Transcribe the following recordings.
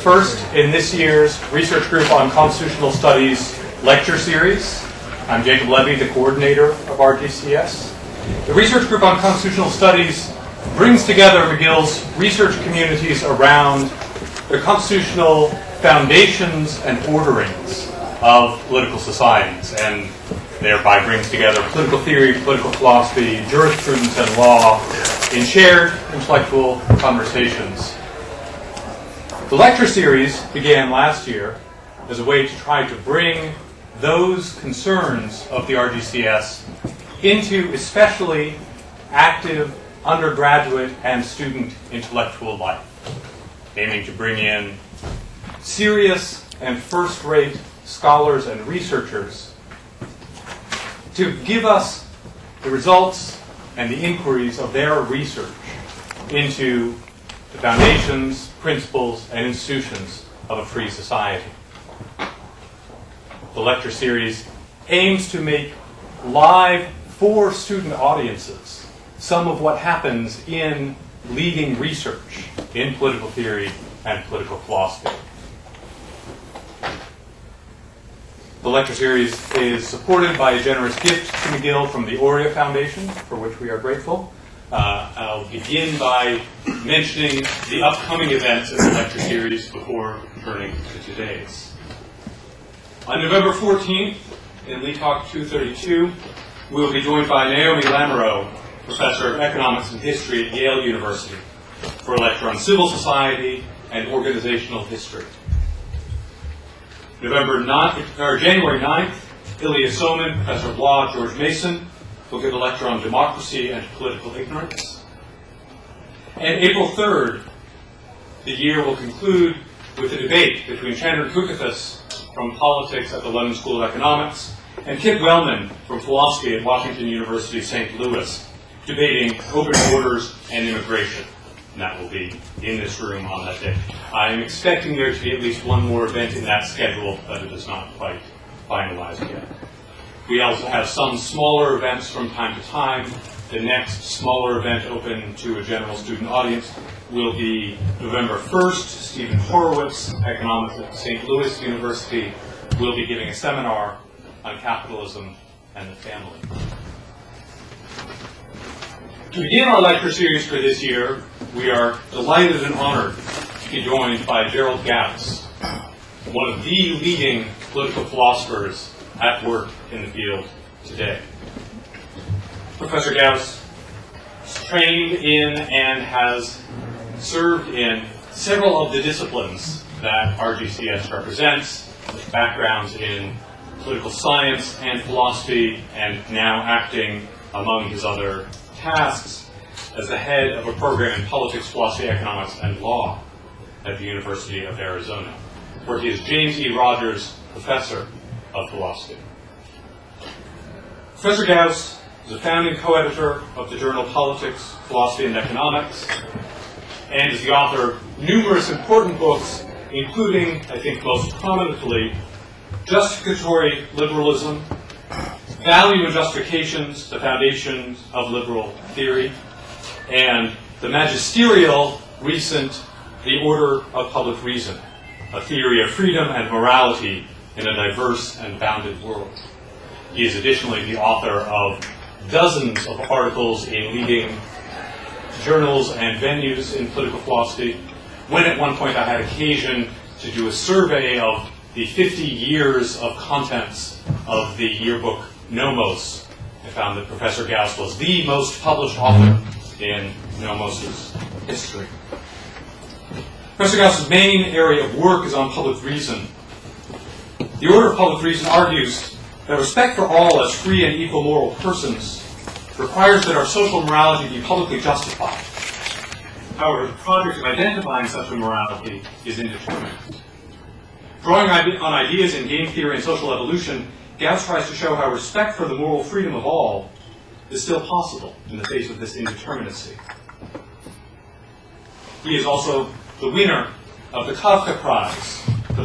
first in this year's Research Group on Constitutional Studies lecture series. I'm Jacob Levy, the coordinator of RGCS. The Research Group on Constitutional Studies brings together McGill's research communities around the constitutional foundations and orderings of political societies, and thereby brings together political theory, political philosophy, jurisprudence, and law in shared intellectual conversations. The lecture series began last year as a way to try to bring those concerns of the RGCS into especially active undergraduate and student intellectual life, aiming to bring in serious and first-rate scholars and researchers to give us the results and the inquiries of their research into the foundations, principles, and institutions of a free society. The lecture series aims to make live for student audiences some of what happens in leading research in political theory and political philosophy. The lecture series is supported by a generous gift to McGill from the Aurea Foundation, for which we are grateful. I'll begin by mentioning the upcoming events in the lecture series before turning to today's. On November 14th, in Lee Talk 232, we will be joined by Naomi Lamoureux, Professor of Economics and History at Yale University, for a lecture on civil society and organizational history. January 9th, Ilya Somin, Professor of Law at George Mason, will give a lecture on democracy and political ignorance. And April 3rd, the year will conclude with a debate between Chandra Kukathis from Politics at the London School of Economics and Kip Wellman from Philosophy at Washington University St. Louis, debating open borders and immigration. And that will be in this room on that day. I am expecting there to be at least one more event in that schedule, but it is not quite finalized yet. We also have some smaller events from time to time. The next smaller event open to a general student audience will be November 1st. Stephen Horowitz, economics at St. Louis University, will be giving a seminar on capitalism and the family. To begin our lecture series for this year, we are delighted and honored to be joined by Gerald Gaus, one of the leading political philosophers at work in the field today. Professor Gaus is trained in and has served in several of the disciplines that RGCS represents, with backgrounds in political science and philosophy, and now acting, among his other tasks, as the head of a program in politics, philosophy, economics, and law at the University of Arizona, where he is James E. Rogers Professor of Philosophy. Professor Gaus is a founding co-editor of the journal Politics, Philosophy, and Economics, and is the author of numerous important books, including, I think most prominently, Justificatory Liberalism, Value and Justifications, the Foundations of Liberal Theory, and the magisterial recent The Order of Public Reason, a theory of freedom and morality in a diverse and bounded world. He is additionally the author of dozens of articles in leading journals and venues in political philosophy. When at one point I had occasion to do a survey of the 50 years of contents of the yearbook Nomos, I found that Professor Gaus was the most published author in Nomos's history. Professor Gaus's main area of work is on public reason. The Order of Public Reason argues that respect for all as free and equal moral persons requires that our social morality be publicly justified. However, the project of identifying such a morality is indeterminate. Drawing on ideas in game theory and social evolution, Gaus tries to show how respect for the moral freedom of all is still possible in the face of this indeterminacy. He is also the winner of the Kafka Prize for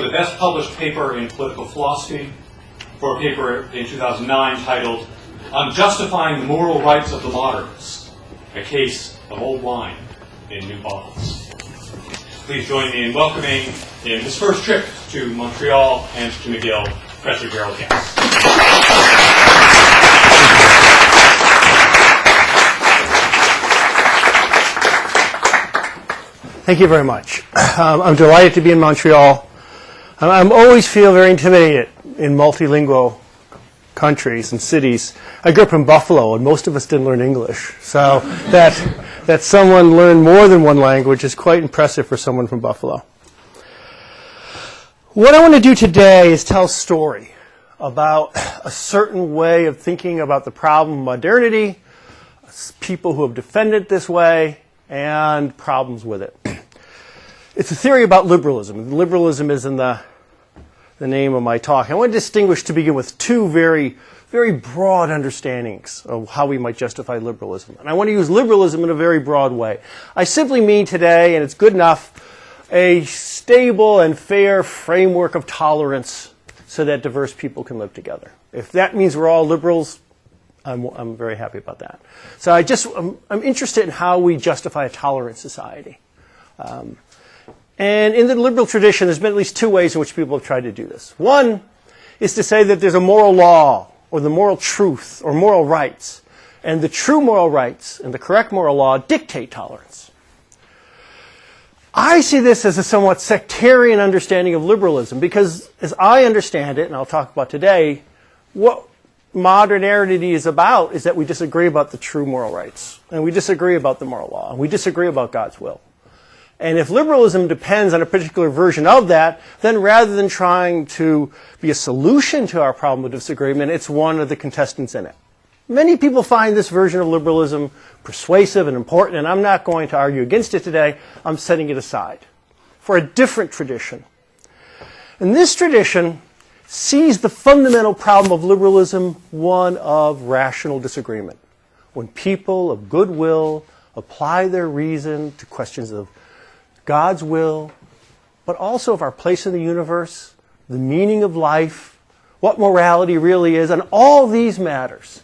the best published paper in political philosophy, for a paper in 2009 titled On Justifying the Moral Rights of the Modernists, a case of old wine in new bottles. please join me in welcoming, in his first trip to Montreal and to McGill, Professor Gerald Gaus. Thank you very much. I'm delighted to be in Montreal. I always feel very intimidated in multilingual countries and cities. I grew up in Buffalo, and most of us didn't learn English. So that someone learned more than one language is quite impressive for someone from Buffalo. What I want to do today is tell a story about a certain way of thinking about the problem of modernity, people who have defended it this way, and problems with it. It's a theory about liberalism. Liberalism is in the name of my talk. I want to distinguish, to begin with, two very, very broad understandings of how we might justify liberalism. And I want to use liberalism in a very broad way. I simply mean today, and it's good enough, a stable and fair framework of tolerance so that diverse people can live together. If that means we're all liberals, I'm very happy about that. So I'm interested in how we justify a tolerant society. And in the liberal tradition, there's been at least two ways in which people have tried to do this. One is to say that there's a moral law, or the moral truth, or moral rights. And the true moral rights and the correct moral law dictate tolerance. I see this as a somewhat sectarian understanding of liberalism, because as I understand it, and I'll talk about today, what modernity is about is that we disagree about the true moral rights, and we disagree about the moral law, and we disagree about God's will. And if liberalism depends on a particular version of that, then rather than trying to be a solution to our problem of disagreement, it's one of the contestants in it. Many people find this version of liberalism persuasive and important, and I'm not going to argue against it today. I'm setting it aside for a different tradition. And this tradition sees the fundamental problem of liberalism one of rational disagreement. When people of goodwill apply their reason to questions of God's will, but also of our place in the universe, the meaning of life, what morality really is, and all these matters,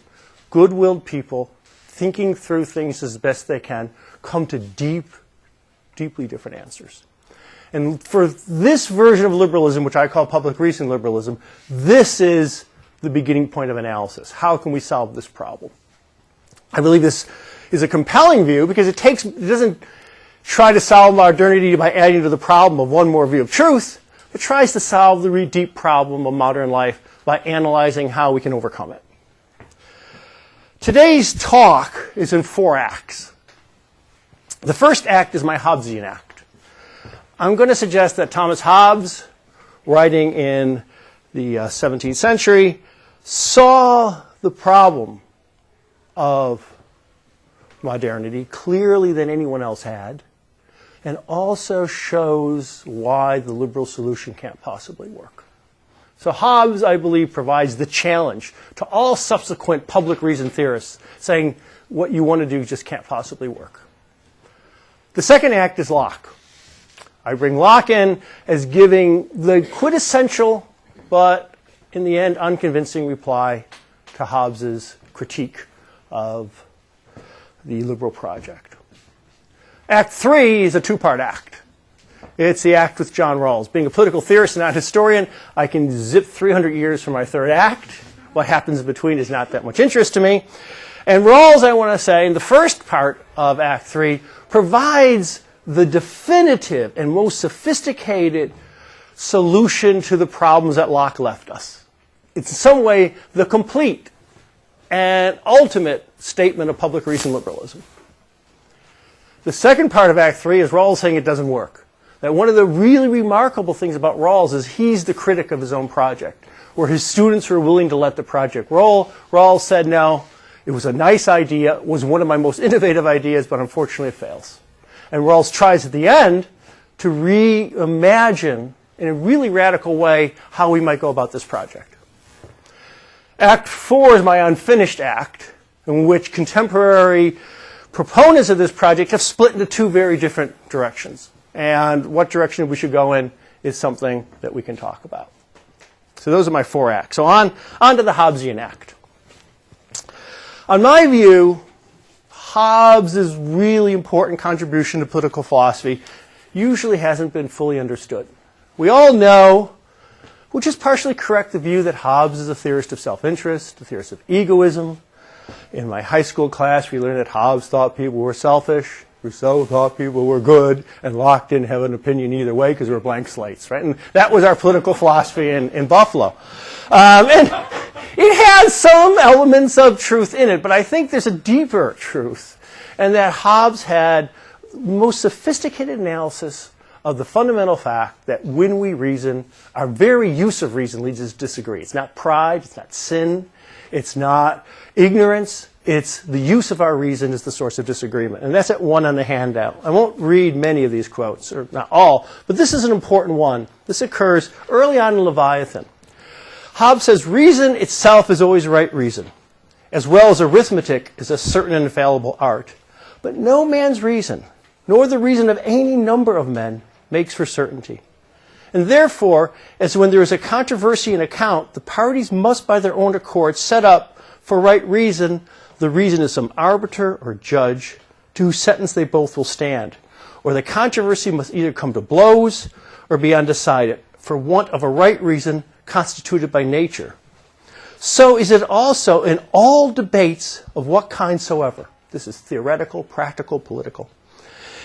good-willed people thinking through things as best they can come to deeply different answers. And for this version of liberalism, which I call public reason liberalism, this is the beginning point of analysis. How can we solve this problem? I believe this is a compelling view because it doesn't try to solve modernity by adding to the problem of one more view of truth, but tries to solve the really deep problem of modern life by analyzing how we can overcome it. Today's talk is in 4 acts. The first act is my Hobbesian act. I'm going to suggest that Thomas Hobbes, writing in the 17th century, saw the problem of modernity clearly than anyone else had, and also shows why the liberal solution can't possibly work. So Hobbes, I believe, provides the challenge to all subsequent public reason theorists, saying what you want to do just can't possibly work. The second act is Locke. I bring Locke in as giving the quintessential, but in the end unconvincing reply to Hobbes's critique of the liberal project. Act 3 is a 2-part act. It's the act with John Rawls. Being a political theorist and not a historian, I can zip 300 years from my third act. What happens in between is not that much interest to me. And Rawls, I want to say, in the first part of Act 3, provides the definitive and most sophisticated solution to the problems that Locke left us. It's in some way the complete and ultimate statement of public reason liberalism. The second part of Act 3 is Rawls saying it doesn't work. That one of the really remarkable things about Rawls is he's the critic of his own project, where his students were willing to let the project roll. Rawls said, no, it was a nice idea, it was one of my most innovative ideas, but unfortunately it fails. And Rawls tries at the end to reimagine in a really radical way how we might go about this project. Act 4 is my unfinished act, in which contemporary proponents of this project have split into 2 very different directions. And what direction we should go in is something that we can talk about. So those are my 4 acts. So on to the Hobbesian act. On my view, Hobbes' really important contribution to political philosophy usually hasn't been fully understood. We all know, which is partially correct, the view that Hobbes is a theorist of self-interest, a theorist of egoism. In my high school class, we learned that Hobbes thought people were selfish, Rousseau thought people were good, and Locke didn't have an opinion either way because we were blank slates, right? And that was our political philosophy in Buffalo. And it has some elements of truth in it, but I think there's a deeper truth, and that Hobbes had the most sophisticated analysis of the fundamental fact that when we reason, our very use of reason leads us to disagree. It's not pride, it's not sin, it's not ignorance, it's the use of our reason is the source of disagreement. And that's at 1 on the handout. I won't read many of these quotes, or not all, but this is an important one. This occurs early on in Leviathan. Hobbes says, reason itself is always right reason, as well as arithmetic is a certain and infallible art. But no man's reason, nor the reason of any number of men, makes for certainty. And therefore, as when there is a controversy in account, the parties must by their own accord set up for right reason the reason is some arbiter or judge to whose sentence they both will stand. Or the controversy must either come to blows or be undecided, for want of a right reason constituted by nature. So is it also in all debates of what kind soever. This is theoretical, practical, political.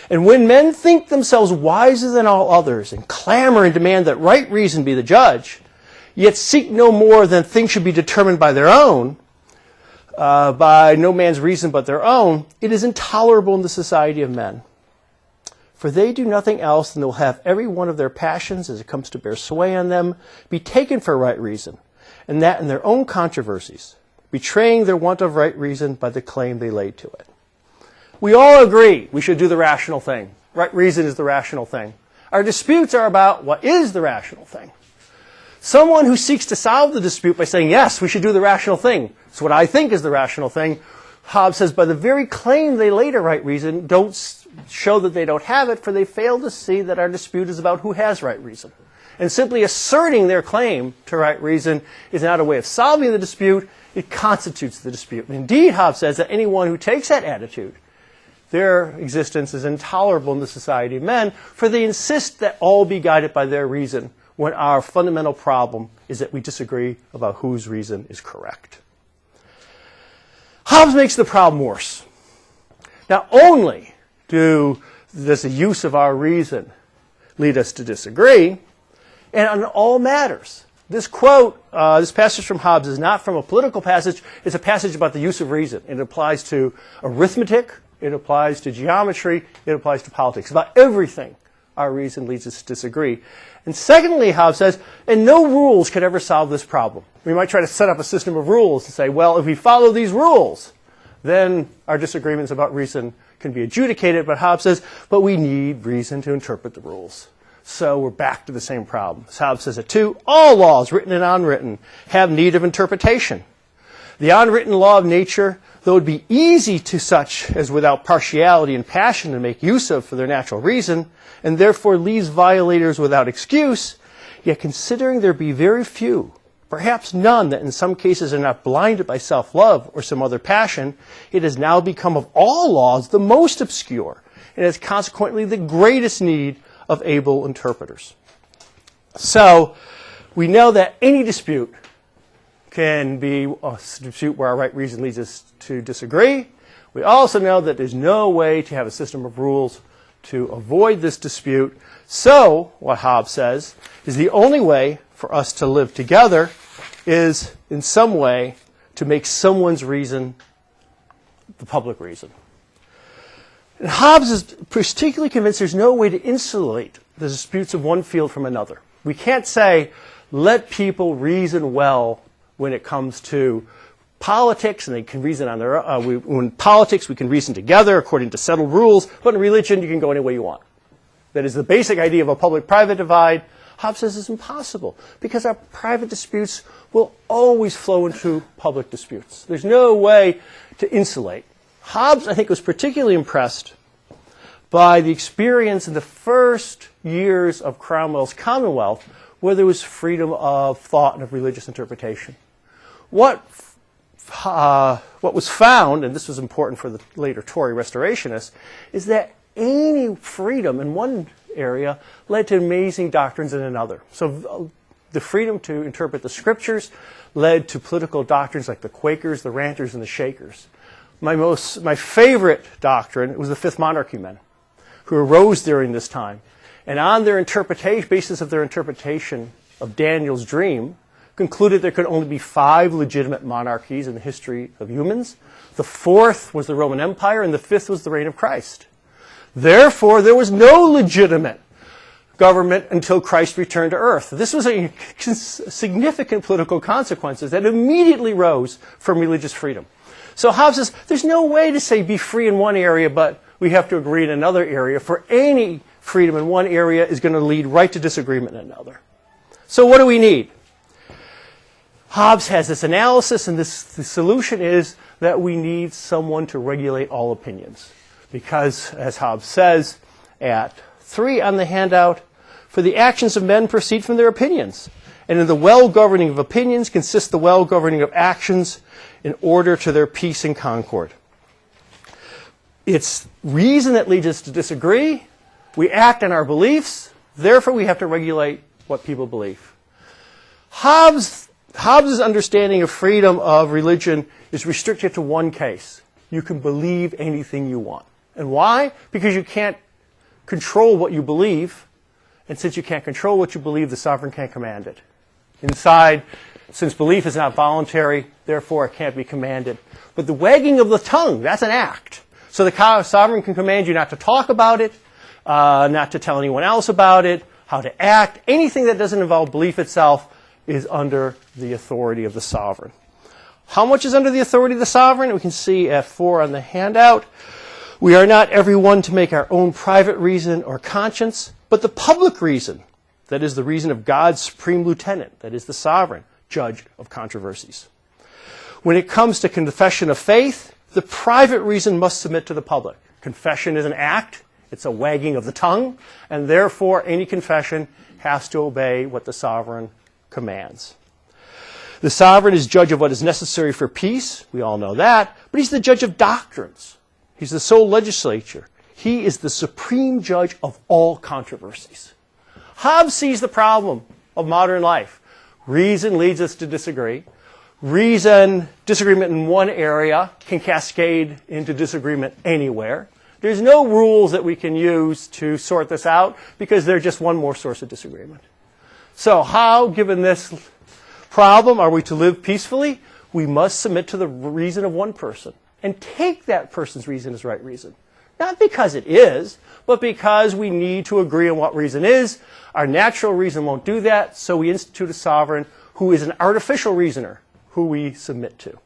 And when men think themselves wiser than all others and clamor and demand that right reason be the judge, yet seek no more than things should be determined by their own, by no man's reason but their own, it is intolerable in the society of men. For they do nothing else than they will have every one of their passions, as it comes to bear sway on them, be taken for right reason, and that in their own controversies, betraying their want of right reason by the claim they lay to it. We all agree we should do the rational thing. Right reason is the rational thing. Our disputes are about what is the rational thing. Someone who seeks to solve the dispute by saying, yes, we should do the rational thing. It's what I think is the rational thing. Hobbes says, by the very claim they lay to right reason, don't show that they don't have it, for they fail to see that our dispute is about who has right reason. And simply asserting their claim to right reason is not a way of solving the dispute, it constitutes the dispute. And indeed, Hobbes says that anyone who takes that attitude, their existence is intolerable in the society of men, for they insist that all be guided by their reason, when our fundamental problem is that we disagree about whose reason is correct. Hobbes makes the problem worse. Not only does the use of our reason lead us to disagree, and on all matters. This quote, this passage from Hobbes is not from a political passage, it's a passage about the use of reason. It applies to arithmetic, it applies to geometry, it applies to politics. About everything, our reason leads us to disagree. And secondly, Hobbes says, and no rules could ever solve this problem. We might try to set up a system of rules to say, well, if we follow these rules, then our disagreements about reason can be adjudicated. But Hobbes says, but we need reason to interpret the rules. So we're back to the same problem. As Hobbes says it too, all laws, written and unwritten, have need of interpretation. The unwritten law of nature, though it be easy to such as without partiality and passion to make use of for their natural reason, and therefore leaves violators without excuse, yet considering there be very few, perhaps none that in some cases are not blinded by self-love or some other passion, it has now become of all laws the most obscure, and has consequently the greatest need of able interpreters. So we know that any dispute can be a dispute where our right reason leads us to disagree. We also know that there's no way to have a system of rules to avoid this dispute. So, what Hobbes says is the only way for us to live together is in some way to make someone's reason the public reason. And Hobbes is particularly convinced there's no way to insulate the disputes of one field from another. We can't say, let people reason well when it comes to politics, and they can reason on their own. In politics, we can reason together according to settled rules, but in religion, you can go any way you want. That is the basic idea of a public-private divide. Hobbes says it's impossible because our private disputes will always flow into public disputes. There's no way to insulate. Hobbes, I think, was particularly impressed by the experience in the first years of Cromwell's Commonwealth where there was freedom of thought and of religious interpretation. What was found, and this was important for the later Tory restorationists, is that any freedom in one area led to amazing doctrines in another. So the freedom to interpret the scriptures led to political doctrines like the Quakers, the Ranters, and the Shakers. My favorite doctrine was the Fifth Monarchy men, who arose during this time. And on their basis of their interpretation of Daniel's dream, concluded there could only be 5 legitimate monarchies in the history of humans. The 4th was the Roman Empire, and the 5th was the reign of Christ. Therefore, there was no legitimate government until Christ returned to earth. This was a significant political consequences that immediately rose from religious freedom. So Hobbes says, there's no way to say be free in one area, but we have to agree in another area. For any freedom in one area is going to lead right to disagreement in another. So what do we need? Hobbes has this analysis, and the solution is that we need someone to regulate all opinions. Because, as Hobbes says at 3 on the handout, for the actions of men proceed from their opinions. And in the well-governing of opinions consists the well-governing of actions in order to their peace and concord. It's reason that leads us to disagree. We act on our beliefs. Therefore, we have to regulate what people believe. Hobbes' understanding of freedom of religion is restricted to one case. You can believe anything you want. And why? Because you can't control what you believe. And since you can't control what you believe, the sovereign can't command it. Inside, since belief is not voluntary, therefore it can't be commanded. But the wagging of the tongue, that's an act. So the sovereign can command you not to talk about it, not to tell anyone else about it, how to act. Anything that doesn't involve belief itself is under the authority of the sovereign. How much is under the authority of the sovereign? We can see at 4 on the handout. We are not everyone to make our own private reason or conscience, but the public reason, that is the reason of God's supreme lieutenant, that is the sovereign, judge of controversies. When it comes to confession of faith, the private reason must submit to the public. Confession is an act, it's a wagging of the tongue, and therefore any confession has to obey what the sovereign commands. The sovereign is judge of what is necessary for peace, we all know that, but he's the judge of doctrines. He's the sole legislature. He is the supreme judge of all controversies. Hobbes sees the problem of modern life. Reason leads us to disagree. Disagreement in one area can cascade into disagreement anywhere. There's no rules that we can use to sort this out because they're just one more source of disagreement. So how, given this problem, are we to live peacefully? We must submit to the reason of one person and take that person's reason as right reason. Not because it is, but because we need to agree on what reason is. Our natural reason won't do that, so we institute a sovereign who is an artificial reasoner, who we submit to.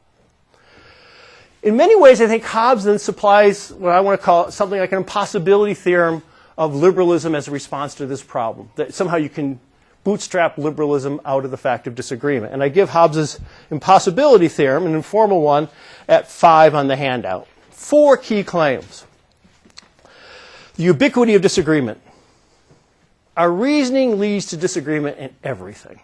In many ways, I think Hobbes then supplies what I want to call something like an impossibility theorem of liberalism as a response to this problem. That somehow you can bootstrap liberalism out of the fact of disagreement. And I give Hobbes' impossibility theorem, an informal one, at 5 on the handout. 4 key claims. The ubiquity of disagreement. Our reasoning leads to disagreement in everything.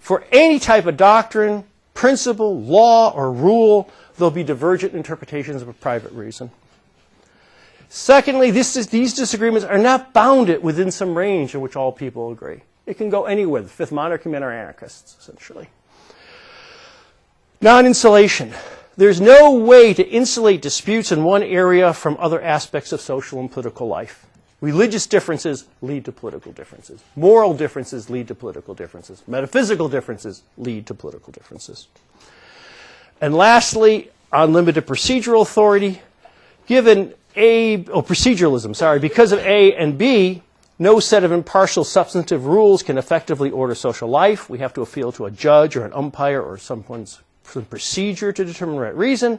For any type of doctrine, principle, law, or rule, there'll be divergent interpretations of a private reason. Secondly, these disagreements are not bounded within some range in which all people agree. It can go anywhere. The Fifth Monarchy men are anarchists, essentially. Non-insulation. There's no way to insulate disputes in one area from other aspects of social and political life. Religious differences lead to political differences. Moral differences lead to political differences. Metaphysical differences lead to political differences. And lastly, unlimited procedural authority. Because of A and B, no set of impartial substantive rules can effectively order social life. We have to appeal to a judge or an umpire or some procedure to determine right reason.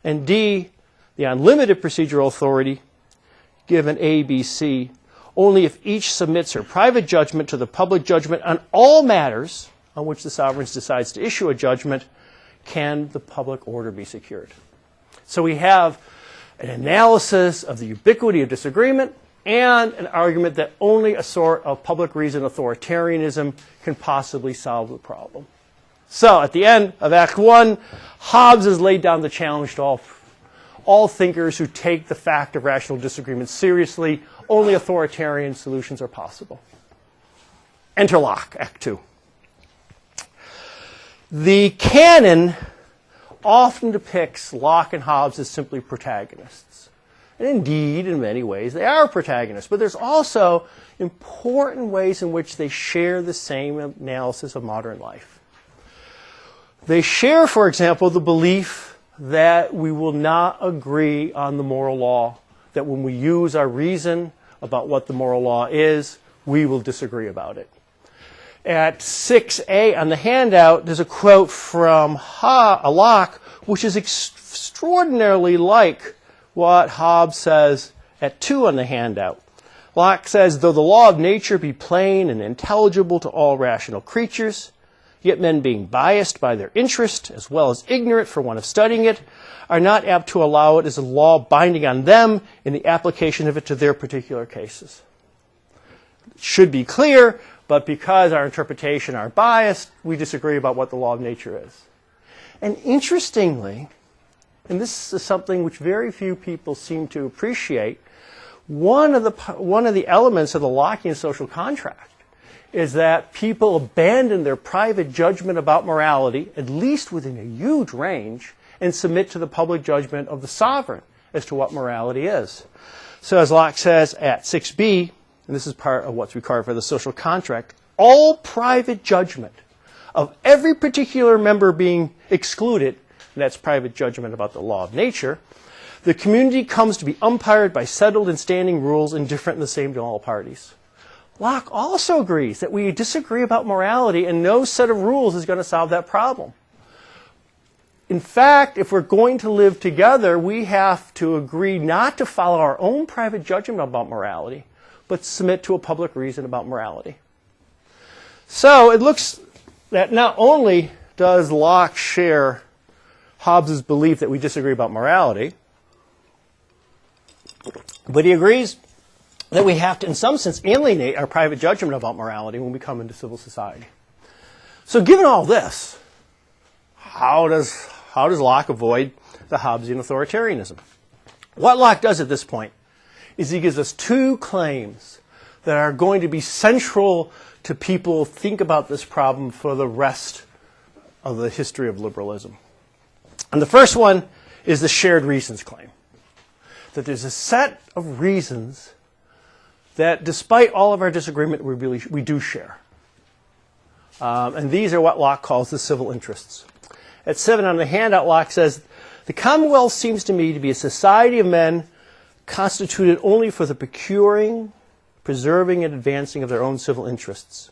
And D, the unlimited procedural authority, given A, B, C, only if each submits her private judgment to the public judgment on all matters on which the sovereign decides to issue a judgment can the public order be secured. So we have an analysis of the ubiquity of disagreement and an argument that only a sort of public reason authoritarianism can possibly solve the problem. So at the end of Act 1, Hobbes has laid down the challenge to all thinkers who take the fact of rational disagreement seriously. only authoritarian solutions are possible. Enter Locke, Act 2. The canon often depicts Locke and Hobbes as simply protagonists. And indeed, in many ways, they are protagonists. But there's also important ways in which they share the same analysis of modern life. They share, for example, the belief that we will not agree on the moral law, that when we use our reason about what the moral law is, we will disagree about it. At 6a on the handout, there's a quote from Locke, which is extraordinarily like what Hobbes says at 2 on the handout. Locke says, though the law of nature be plain and intelligible to all rational creatures, yet men being biased by their interest, as well as ignorant for want of studying it, are not apt to allow it as a law binding on them in the application of it to their particular cases. It should be clear, but because our interpretation are biased, we disagree about what the law of nature is. And interestingly, and this is something which very few people seem to appreciate, one of the elements of the Lockean social contract is that people abandon their private judgment about morality, at least within a huge range, and submit to the public judgment of the sovereign as to what morality is. So as Locke says at 6b, and this is part of what's required for the social contract, all private judgment of every particular member being excluded, and that's private judgment about the law of nature, the community comes to be umpired by settled and standing rules indifferent and the same to all parties. Locke also agrees that we disagree about morality and no set of rules is going to solve that problem. In fact, if we're going to live together, we have to agree not to follow our own private judgment about morality, but submit to a public reason about morality. So it looks that not only does Locke share Hobbes' belief that we disagree about morality, but he agrees that we have to, in some sense, alienate our private judgment about morality when we come into civil society. So given all this, how does Locke avoid the Hobbesian authoritarianism? What Locke does at this point is he gives us two claims that are going to be central to people think about this problem for the rest of the history of liberalism. And the first one is the shared reasons claim. That there's a set of reasons that despite all of our disagreement, we do share. And these are what Locke calls the civil interests. At 7 on the handout, Locke says, the Commonwealth seems to me to be a society of men constituted only for the procuring, preserving, and advancing of their own civil interests.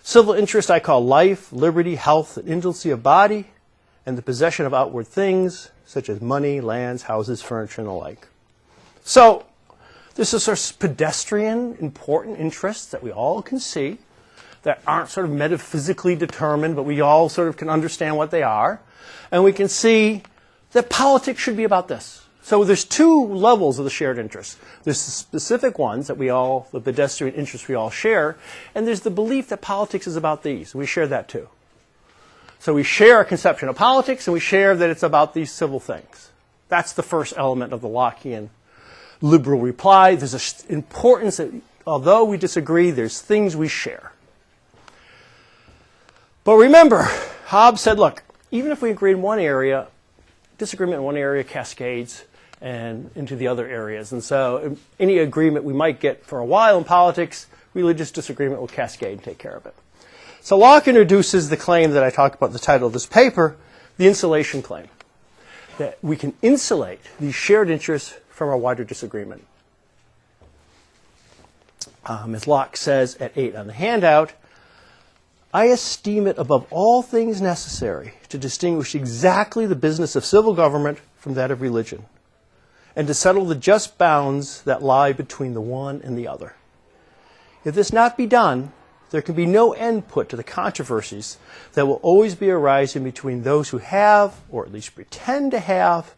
Civil interest I call life, liberty, health, and indecency of body, and the possession of outward things, such as money, lands, houses, furniture, and the like. So, this is sort of pedestrian, important interests that we all can see, that aren't sort of metaphysically determined, but we all sort of can understand what they are. And we can see that politics should be about this. So there's two levels of the shared interests. There's the specific ones that the pedestrian interests we all share, and there's the belief that politics is about these. We share that too. So we share a conception of politics, and we share that it's about these civil things. That's the first element of the Lockean liberal reply. There's an importance that, although we disagree, there's things we share. But remember, Hobbes said, look, even if we agree in one area, disagreement in one area cascades and into the other areas. And so any agreement we might get for a while in politics, religious disagreement will cascade and take care of it. So Locke introduces the claim that I talked about in the title of this paper, the insulation claim, that we can insulate these shared interests from a wider disagreement. As Locke says at 8 on the handout, I esteem it above all things necessary to distinguish exactly the business of civil government from that of religion, and to settle the just bounds that lie between the one and the other. If this not be done, there can be no end put to the controversies that will always be arising between those who have, or at least pretend to have,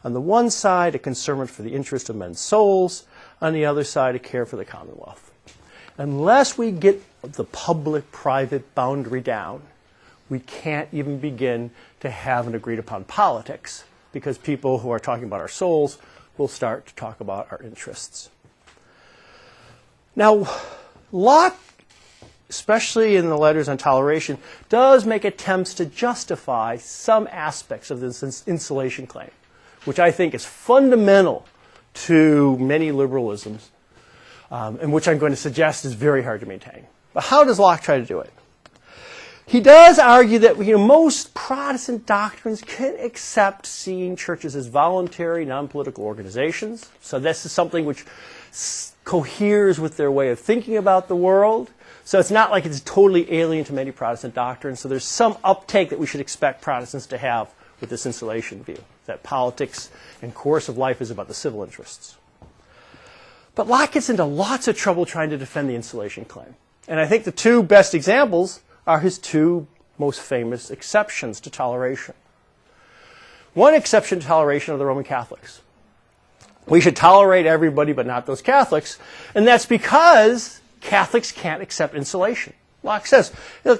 on the one side a concern for the interest of men's souls, on the other side a care for the commonwealth. Unless we get the public-private boundary down, we can't even begin to have an agreed-upon politics, because people who are talking about our souls will start to talk about our interests. Now, Locke, especially in the letters on toleration, does make attempts to justify some aspects of this insulation claim, which I think is fundamental to many liberalisms, and which I'm going to suggest is very hard to maintain. But how does Locke try to do it? He does argue that most Protestant doctrines can accept seeing churches as voluntary, non-political organizations. So this is something which coheres with their way of thinking about the world. So it's not like it's totally alien to many Protestant doctrines. So there's some uptake that we should expect Protestants to have with this insulation view, that politics and course of life is about the civil interests. But Locke gets into lots of trouble trying to defend the insulation claim. And I think the two best examples are his two most famous exceptions to toleration. One exception to toleration are the Roman Catholics. We should tolerate everybody but not those Catholics, and that's because Catholics can't accept insulation. Locke says,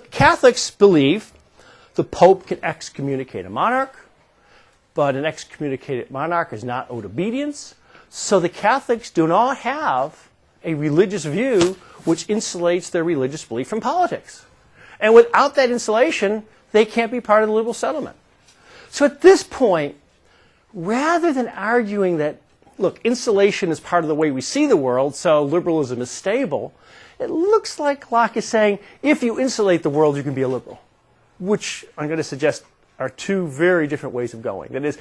Catholics believe the Pope can excommunicate a monarch, but an excommunicated monarch is not owed obedience, so the Catholics do not have a religious view which insulates their religious belief from politics. And without that insulation, they can't be part of the liberal settlement. So at this point, rather than arguing that, look, insulation is part of the way we see the world, so liberalism is stable, it looks like Locke is saying, if you insulate the world, you can be a liberal, which I'm going to suggest are two very different ways of going. That is,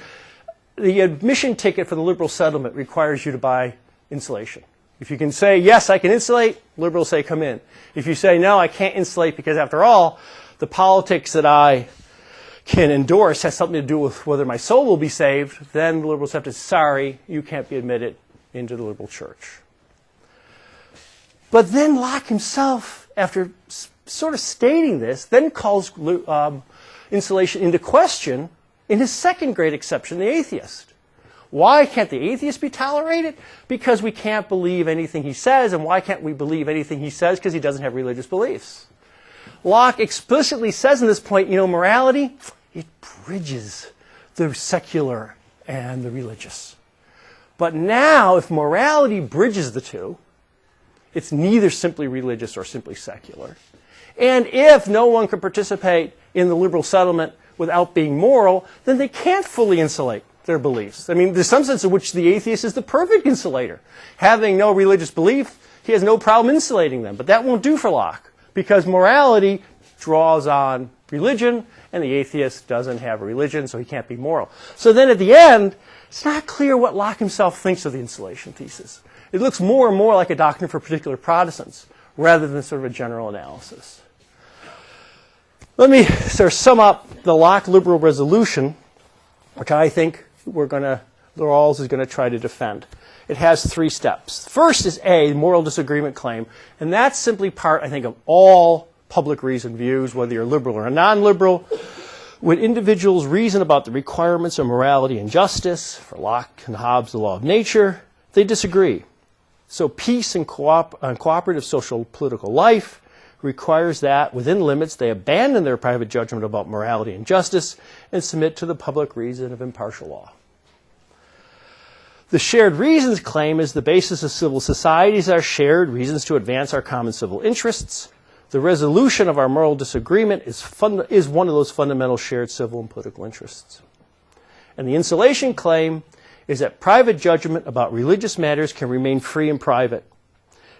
the admission ticket for the liberal settlement requires you to buy insulation. If you can say, yes, I can insulate, liberals say, come in. If you say, no, I can't insulate because, after all, the politics that I can endorse has something to do with whether my soul will be saved, then the liberals have to say, sorry, you can't be admitted into the liberal church. But then Locke himself, after sort of stating this, then calls insulation into question in his second great exception, the atheist. Why can't the atheist be tolerated? Because we can't believe anything he says. And why can't we believe anything he says? Because he doesn't have religious beliefs. Locke explicitly says in this point, morality, it bridges the secular and the religious. But now, if morality bridges the two, it's neither simply religious or simply secular. And if no one can participate in the liberal settlement without being moral, then they can't fully insulate their beliefs. I mean, there's some sense in which the atheist is the perfect insulator. Having no religious belief, he has no problem insulating them. But that won't do for Locke, because morality draws on religion, and the atheist doesn't have a religion, so he can't be moral. So then at the end, it's not clear what Locke himself thinks of the insulation thesis. It looks more and more like a doctrine for particular Protestants, rather than sort of a general analysis. Let me sort of sum up the Locke liberal resolution, which I think Rawls is going to try to defend. It has three steps. First is A, moral disagreement claim, and that's simply part, I think, of all public reason views, whether you're liberal or non-liberal. When individuals reason about the requirements of morality and justice, for Locke and Hobbes, the law of nature, they disagree. So peace and cooperative social political life requires that, within limits, they abandon their private judgment about morality and justice and submit to the public reason of impartial law. The shared reasons claim is the basis of civil societies are shared reasons to advance our common civil interests. The resolution of our moral disagreement is one of those fundamental shared civil and political interests. And the insulation claim is that private judgment about religious matters can remain free and private.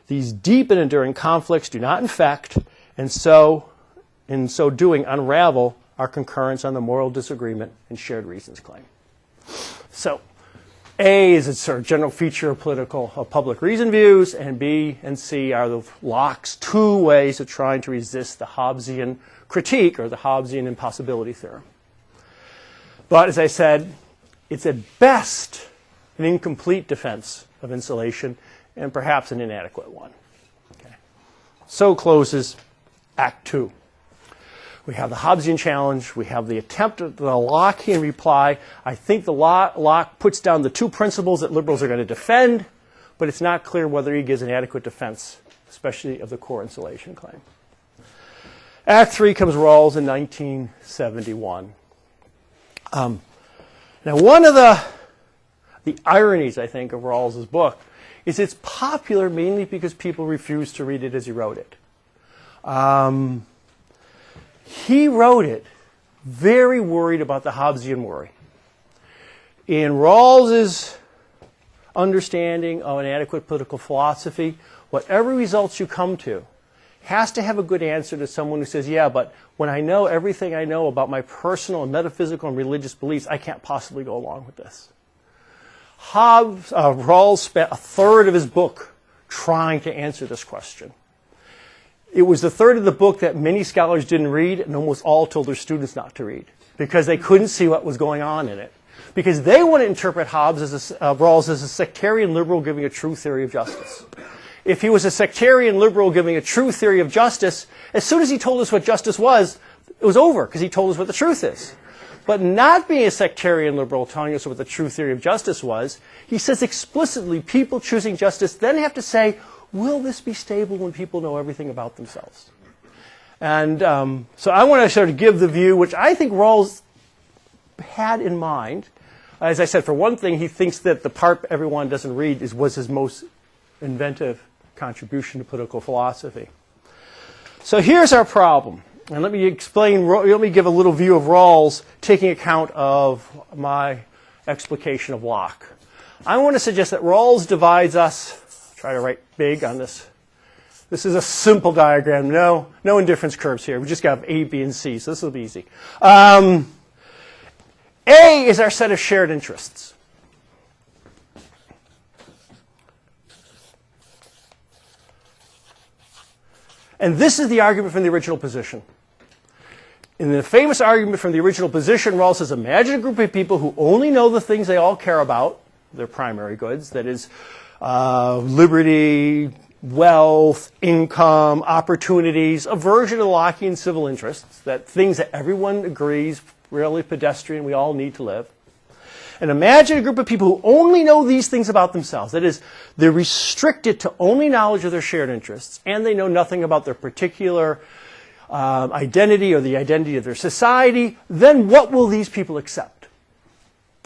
These deep and enduring conflicts do not infect, and so, in so doing, unravel our concurrence on the moral disagreement and shared reasons claim. So, A is a sort of general feature of public reason views, and B and C are the Locke's two ways of trying to resist the Hobbesian critique, or the Hobbesian impossibility theorem. But as I said, it's at best an incomplete defense of insulation, and perhaps an inadequate one. Okay. So closes Act 2. We have the Hobbesian challenge. We have the attempt at the Lockean reply. I think the Locke puts down the two principles that liberals are going to defend, but it's not clear whether he gives an adequate defense, especially of the core insulation claim. Act 3 comes Rawls in 1971. Now, one of the ironies, I think, of Rawls's book is it's popular mainly because people refuse to read it as he wrote it. He wrote it very worried about the Hobbesian worry. In Rawls's understanding of an adequate political philosophy, whatever results you come to has to have a good answer to someone who says, yeah, but when I know everything I know about my personal and metaphysical and religious beliefs, I can't possibly go along with this. Rawls spent a third of his book trying to answer this question. It was the third of the book that many scholars didn't read, and almost all told their students not to read, because they couldn't see what was going on in it. Because they want to interpret Rawls as a sectarian liberal giving a true theory of justice. If he was a sectarian liberal giving a true theory of justice, as soon as he told us what justice was, it was over, because he told us what the truth is. But not being a sectarian liberal, telling us what the true theory of justice was, he says explicitly people choosing justice then have to say, will this be stable when people know everything about themselves? And so I want to sort of give the view, which I think Rawls had in mind. As I said, for one thing, he thinks that the part everyone doesn't read was his most inventive contribution to political philosophy. So here's our problem. And let me give a little view of Rawls taking account of my explication of Locke. I want to suggest that Rawls divides us, try to write big on this. This is a simple diagram. No indifference curves here. We just got A, B, and C, so this will be easy. A is our set of shared interests. And this is the argument from the original position. In the famous argument from the original position, Rawls says, imagine a group of people who only know the things they all care about, their primary goods, that is, liberty, wealth, income, opportunities, a version of the Lockean civil interests, that things that everyone agrees, really pedestrian, we all need to live. And imagine a group of people who only know these things about themselves. That is, they're restricted to only knowledge of their shared interests, and they know nothing about their particular identity or the identity of their society. Then what will these people accept?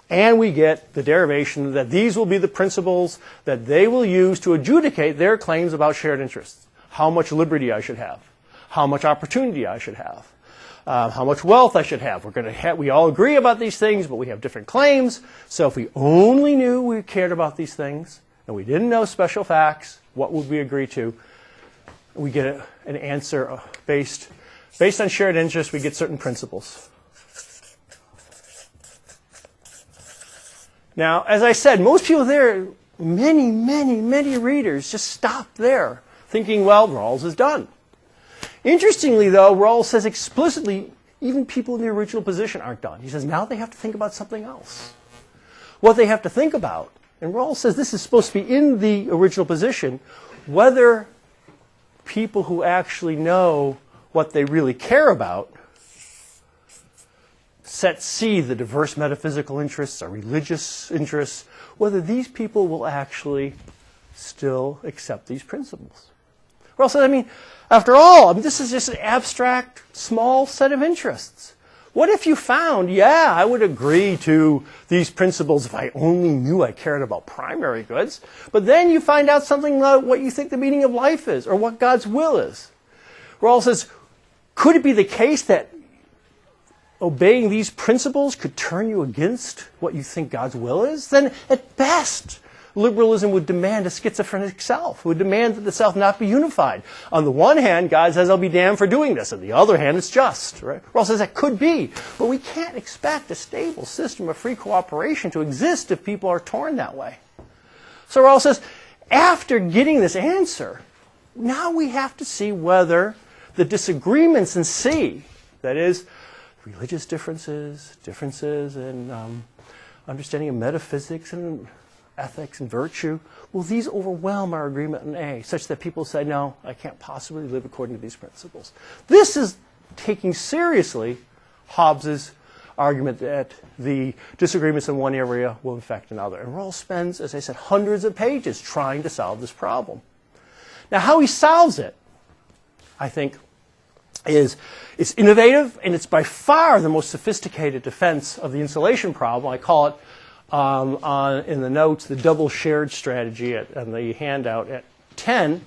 And we get the derivation that these will be the principles that they will use to adjudicate their claims about shared interests. How much liberty I should have. How much opportunity I should have. How much wealth I should have. We all agree about these things, but we have different claims. So if we only knew we cared about these things, and we didn't know special facts, what would we agree to? We get an answer based on shared interests. We get certain principles. Now, as I said, most people there, many readers just stop there, thinking, well, Rawls is done. Interestingly, though, Rawls says explicitly, even people in the original position aren't done. He says now they have to think about something else. What they have to think about, and Rawls says this is supposed to be in the original position, whether people who actually know what they really care about, set C, the diverse metaphysical interests, our religious interests, whether these people will actually still accept these principles. Rawls says, after all, this is just an abstract, small set of interests. What if you found, yeah, I would agree to these principles if I only knew I cared about primary goods, but then you find out something about what you think the meaning of life is or what God's will is. Rawls says, could it be the case that obeying these principles could turn you against what you think God's will is? Then at best, liberalism would demand a schizophrenic self, would demand that the self not be unified. On the one hand, God says, I'll be damned for doing this. On the other hand, it's just. Right? Rawls says that could be. But we can't expect a stable system of free cooperation to exist if people are torn that way. So Rawls says, after getting this answer, now we have to see whether the disagreements in C, that is, religious differences in understanding of metaphysics and ethics and virtue, will these overwhelm our agreement in A, such that people say, no, I can't possibly live according to these principles. This is taking seriously Hobbes's argument that the disagreements in one area will affect another. And Rawls spends, as I said, hundreds of pages trying to solve this problem. Now, how he solves it, I think, is it's innovative, and it's by far the most sophisticated defense of the insulation problem. I call it in the notes, the double shared strategy on the handout at 10.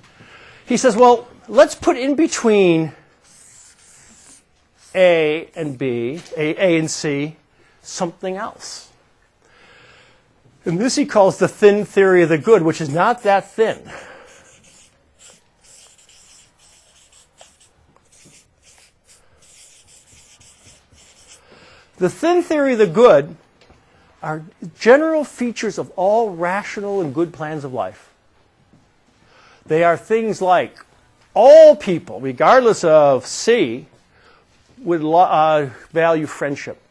He says, well, let's put in between A and B, A and C, something else. And this he calls the thin theory of the good, which is not that thin. The thin theory of the good are general features of all rational and good plans of life. They are things like all people, regardless of C, would value friendship.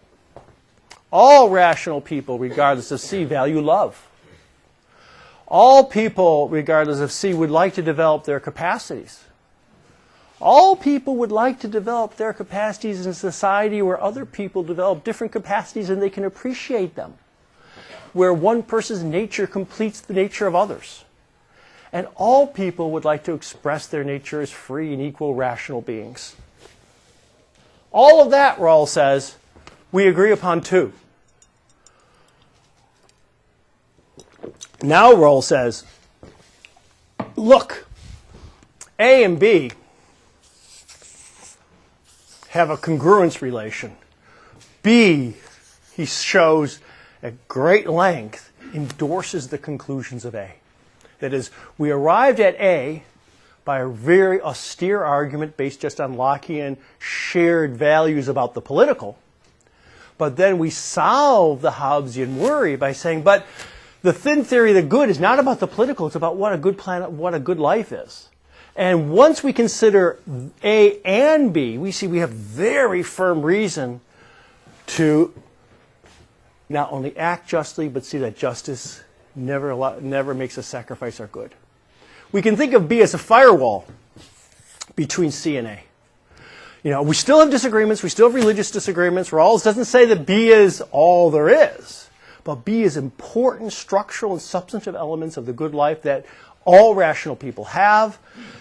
All rational people, regardless of C, value love. All people, regardless of C, would like to develop their capacities. All people would like to develop their capacities in a society where other people develop different capacities and they can appreciate them, where one person's nature completes the nature of others. And all people would like to express their nature as free and equal rational beings. All of that, Rawls says, we agree upon too. Now Rawls says, look, A and B have a congruence relation. B, he shows at great length, endorses the conclusions of A. That is, we arrived at A by a very austere argument based just on Lockean shared values about the political. But then we solve the Hobbesian worry by saying, but the thin theory of the good is not about the political, it's about what a good planet, what a good life is. And once we consider A and B, we see we have very firm reason to not only act justly, but see that justice never makes us sacrifice our good. We can think of B as a firewall between C and A. You know, we still have disagreements, we still have religious disagreements. Rawls doesn't say that B is all there is, but B is important structural and substantive elements of the good life that all rational people have.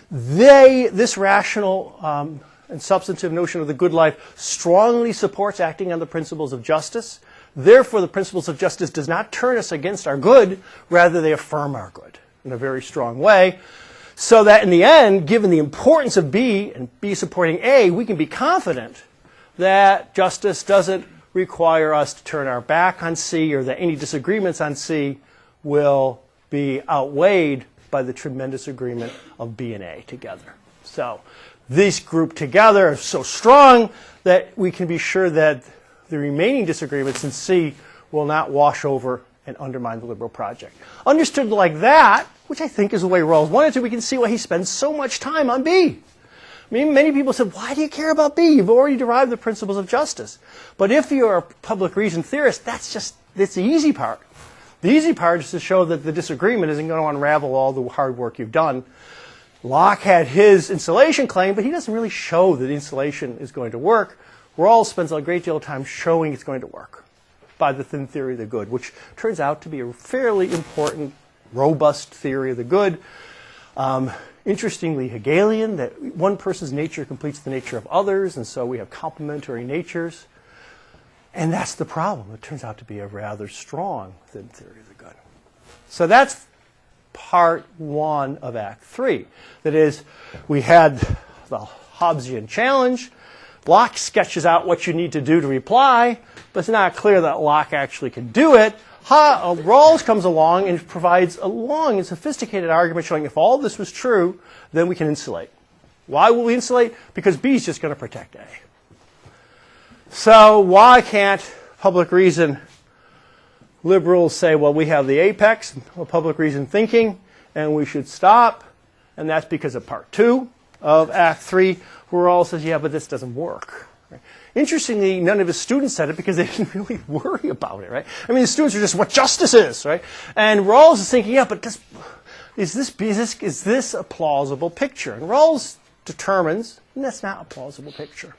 This rational and substantive notion of the good life strongly supports acting on the principles of justice. Therefore, the principles of justice does not turn us against our good, rather they affirm our good in a very strong way. So that in the end, given the importance of B and B supporting A, we can be confident that justice doesn't require us to turn our back on C, or that any disagreements on C will be outweighed by the tremendous agreement of B and A together. So this group together are so strong that we can be sure that the remaining disagreements in C will not wash over and undermine the liberal project. Understood like that, which I think is the way Rawls wanted to, we can see why he spends so much time on B. I mean, many people said, why do you care about B? You've already derived the principles of justice. But if you're a public reason theorist, that's the easy part. The easy part is to show that the disagreement isn't going to unravel all the hard work you've done. Locke had his insulation claim, but he doesn't really show that insulation is going to work. Rawls spends a great deal of time showing it's going to work by the thin theory of the good, which turns out to be a fairly important, robust theory of the good. Interestingly Hegelian, that one person's nature completes the nature of others, and so we have complementary natures. And that's the problem. It turns out to be a rather strong thin theory of the good. So that's part one of Act 3. That is, we had the Hobbesian challenge. Locke sketches out what you need to do to reply, but it's not clear that Locke actually can do it. Rawls comes along and provides a long and sophisticated argument showing if all this was true, then we can insulate. Why will we insulate? Because B is just going to protect A. So why can't public reason liberals say, well, we have the apex of public reason thinking, and we should stop? And that's because of part 2 of Act 3, where Rawls says, yeah, but this doesn't work. Right? Interestingly, none of his students said it because they didn't really worry about it, right? I mean, the students are just what justice is, right? And Rawls is thinking, yeah, but is this a plausible picture? And Rawls determines that's not a plausible picture.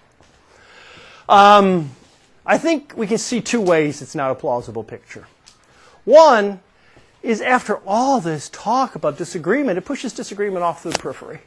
I think we can see 2 ways it's not a plausible picture. One is after all this talk about disagreement, it pushes disagreement off to the periphery.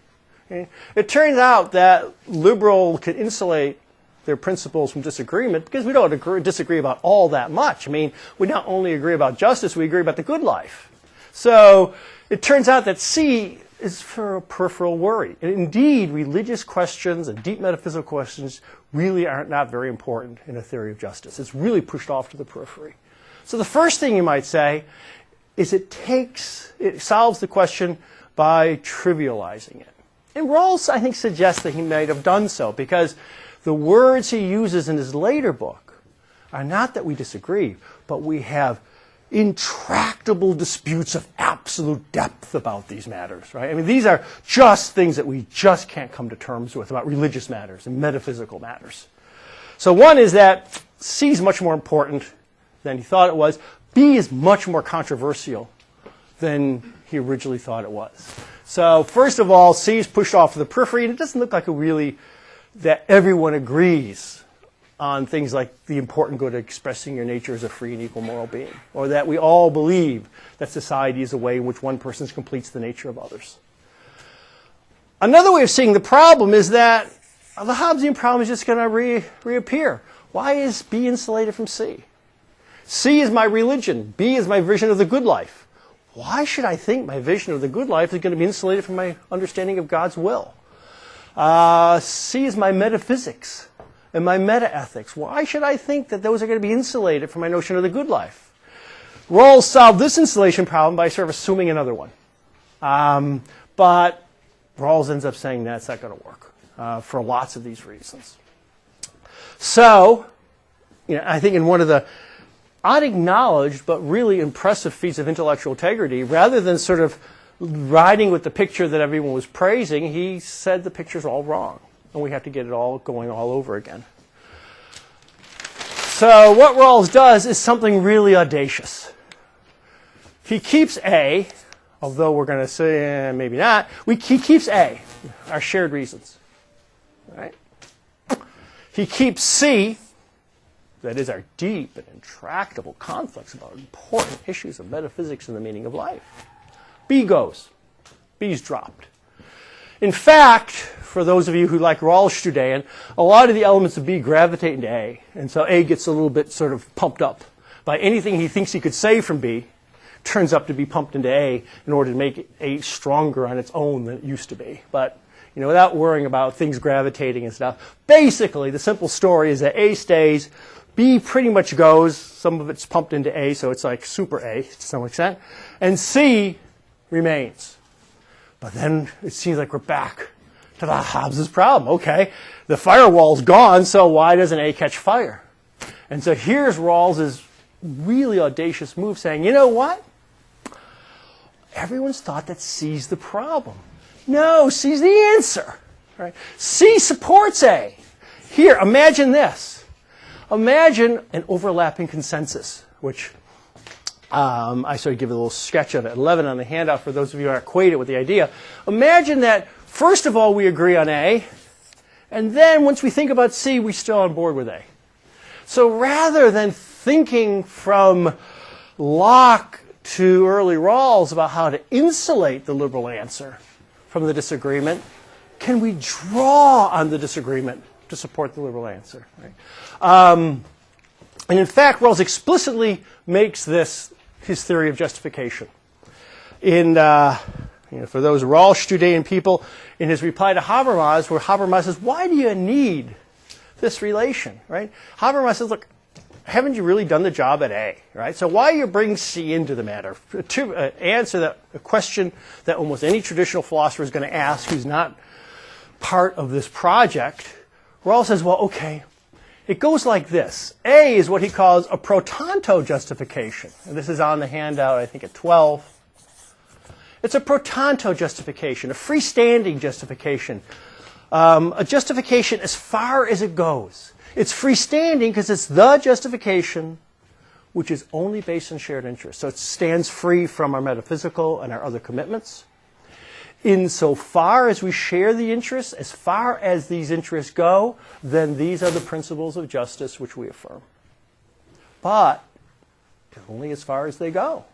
Okay? It turns out that liberal can insulate their principles from disagreement because we don't disagree about all that much. I mean, we not only agree about justice, we agree about the good life. So it turns out that C is for a peripheral worry. And indeed, religious questions and deep metaphysical questions really are not very important in a theory of justice. It's really pushed off to the periphery. So the first thing you might say is it solves the question by trivializing it. And Rawls, I think, suggests that he might have done so because the words he uses in his later book are not that we disagree, but we have intractable disputes of absolute depth about these matters, right? I mean, these are just things that we just can't come to terms with about religious matters and metaphysical matters. So one is that C is much more important than he thought it was. B is much more controversial than he originally thought it was. So first of all, C is pushed off to the periphery, and it doesn't look like that everyone agrees on things like the important good of expressing your nature as a free and equal moral being, or that we all believe that society is a way in which one person completes the nature of others. Another way of seeing the problem is that the Hobbesian problem is just going to reappear. Why is B insulated from C? C is my religion. B is my vision of the good life. Why should I think my vision of the good life is going to be insulated from my understanding of God's will? C is my metaphysics and my meta-ethics. Why should I think that those are going to be insulated from my notion of the good life? Rawls solved this insulation problem by sort of assuming another one. But Rawls ends up saying that's not going to work for lots of these reasons. So, I think in one of the unacknowledged but really impressive feats of intellectual integrity, rather than sort of riding with the picture that everyone was praising, he said the picture's all wrong. And we have to get it all going all over again. So what Rawls does is something really audacious. He keeps A, although we're going to say maybe not, he keeps A, our shared reasons. Right? He keeps C, that is our deep and intractable conflicts about important issues of metaphysics and the meaning of life. B goes. B's dropped. In fact, for those of you who like Rawls a lot of the elements of B gravitate into A. And so A gets a little bit sort of pumped up by anything he thinks he could say from B turns up to be pumped into A in order to make A stronger on its own than it used to be. But, without worrying about things gravitating and stuff, basically the simple story is that A stays, B pretty much goes, some of it's pumped into A, so it's like super A to some extent, and C remains. But then it seems like we're back to the Hobbes' problem. Okay, the firewall's gone, so why doesn't A catch fire? And so here's Rawls' really audacious move saying, you know what? Everyone's thought that C's the problem. No, C's the answer. Right? C supports A. Here, imagine this. Imagine an overlapping consensus, which I sort of give a little sketch of it, 11 on the handout for those of you who are acquainted with the idea. Imagine that, first of all, we agree on A, and then once we think about C, we're still on board with A. So rather than thinking from Locke to early Rawls about how to insulate the liberal answer from the disagreement, can we draw on the disagreement to support the liberal answer? Right? And in fact, Rawls explicitly makes this his theory of justification. For those Rawls people, in his reply to Habermas, where Habermas says, why do you need this relation? Right? Habermas says, look, haven't you really done the job at A? Right? So why you bring C into the matter? To answer a question that almost any traditional philosopher is going to ask who's not part of this project, Rawls says, well, okay, it goes like this. A is what he calls a pro tanto justification. And this is on the handout, I think, at 12. It's a pro tanto justification, a freestanding justification, a justification as far as it goes. It's freestanding because it's the justification which is only based on shared interests. So it stands free from our metaphysical and our other commitments. Insofar as we share the interests, as far as these interests go, then these are the principles of justice which we affirm. But only as far as they go,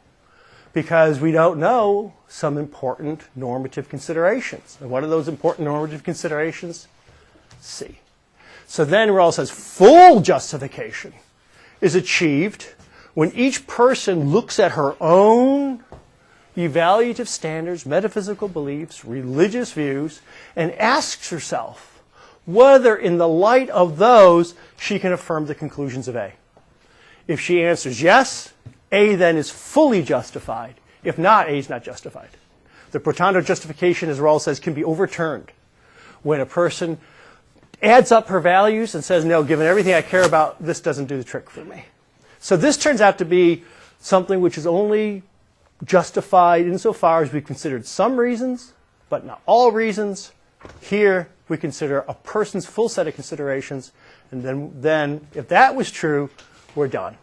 because we don't know some important normative considerations. And what are those important normative considerations? C. So then Rawls says full justification is achieved when each person looks at her own evaluative standards, metaphysical beliefs, religious views, and asks herself whether in the light of those she can affirm the conclusions of A. If she answers yes, A then is fully justified. If not, A is not justified. The Protando justification, as Rawls says, can be overturned when a person adds up her values and says, no, given everything I care about, this doesn't do the trick for me. So this turns out to be something which is only justified insofar as we've considered some reasons, but not all reasons. Here, we consider a person's full set of considerations, and then if that was true, we're done.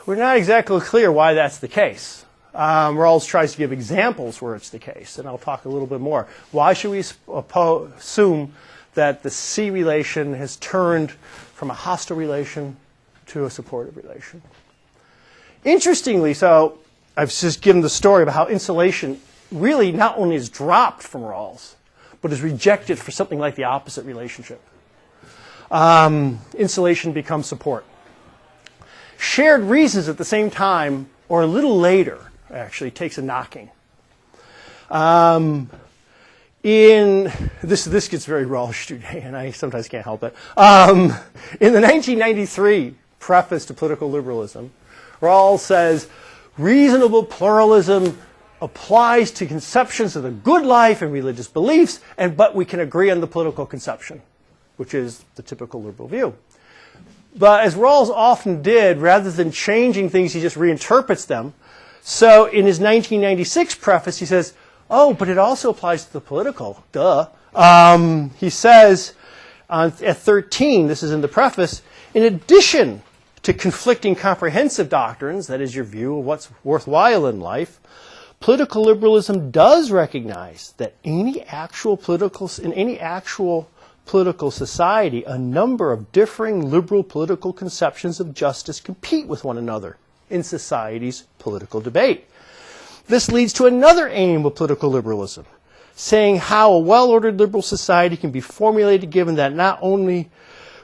We're not exactly clear why that's the case. Rawls tries to give examples where it's the case, and I'll talk a little bit more. Why should we assume that the C relation has turned from a hostile relation to a supportive relation? Interestingly, so I've just given the story about how insulation really not only is dropped from Rawls, but is rejected for something like the opposite relationship. Insulation becomes support. Shared reasons at the same time, or a little later, actually takes a knocking. This gets very Rawls today, and I sometimes can't help it. In the 1993 preface to Political Liberalism, Rawls says, reasonable pluralism applies to conceptions of the good life and religious beliefs, but we can agree on the political conception, which is the typical liberal view. But as Rawls often did, rather than changing things, he just reinterprets them. So in his 1996 preface, he says, oh, but it also applies to the political. Duh. He says at 13, this is in the preface, in addition to conflicting comprehensive doctrines, that is your view of what's worthwhile in life, political liberalism does recognize that in any actual political society, a number of differing liberal political conceptions of justice compete with one another in society's political debate. This leads to another aim of political liberalism, saying how a well-ordered liberal society can be formulated given that not only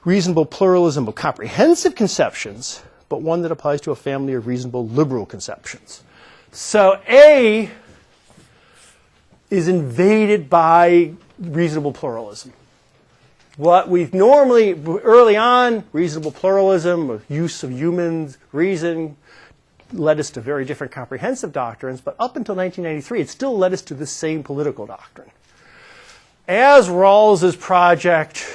reasonable pluralism of comprehensive conceptions, but one that applies to a family of reasonable liberal conceptions. So A is invaded by reasonable pluralism. What we've normally, early on, reasonable pluralism, use of humans, reason, led us to very different comprehensive doctrines, but up until 1993, it still led us to the same political doctrine. As Rawls's project,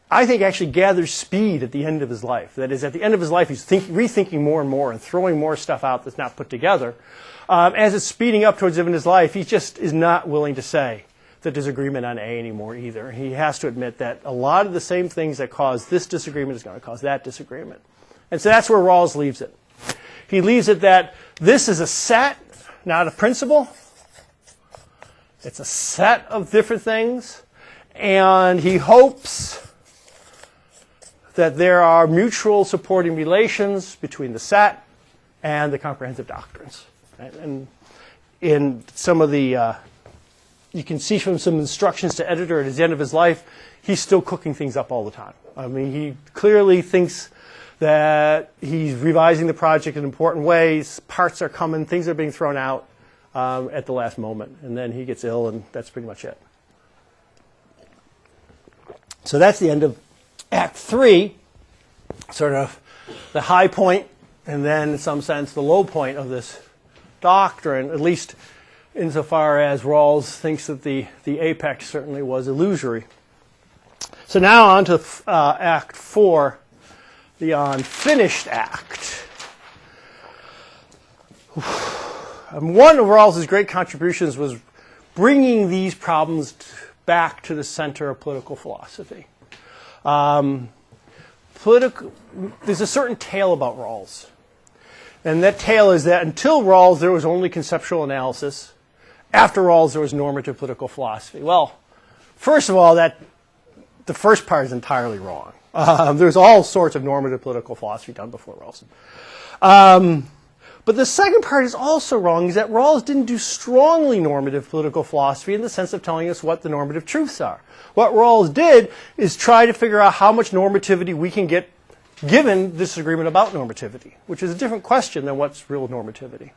I think, actually gathers speed at the end of his life. That is, at the end of his life, he's rethinking more and more and throwing more stuff out that's not put together. As it's speeding up towards the end of his life, he just is not willing to say that there's agreement on A anymore either. He has to admit that a lot of the same things that cause this disagreement is going to cause that disagreement. And so that's where Rawls leaves it. He leaves it that this is a set, not a principle. It's a set of different things. And he hopes that there are mutual supporting relations between the set and the comprehensive doctrines. Right? And in some of the, you can see from some instructions to editor at the end of his life, he's still cooking things up all the time. I mean, he clearly thinks that he's revising the project in important ways. Parts are coming, things are being thrown out at the last moment. And then he gets ill, and that's pretty much it. So that's the end of Act 3, sort of the high point, and then in some sense the low point of this doctrine, at least insofar as Rawls thinks that the apex certainly was illusory. So now on to Act 4, the unfinished act. One of Rawls's great contributions was bringing these problems back to the center of political philosophy. There's a certain tale about Rawls. And that tale is that until Rawls, there was only conceptual analysis. After Rawls, there was normative political philosophy. Well, first of all, the first part is entirely wrong. There's all sorts of normative political philosophy done before Rawls. But the second part is also wrong, is that Rawls didn't do strongly normative political philosophy in the sense of telling us what the normative truths are. What Rawls did is try to figure out how much normativity we can get given disagreement about normativity, which is a different question than what's real normativity.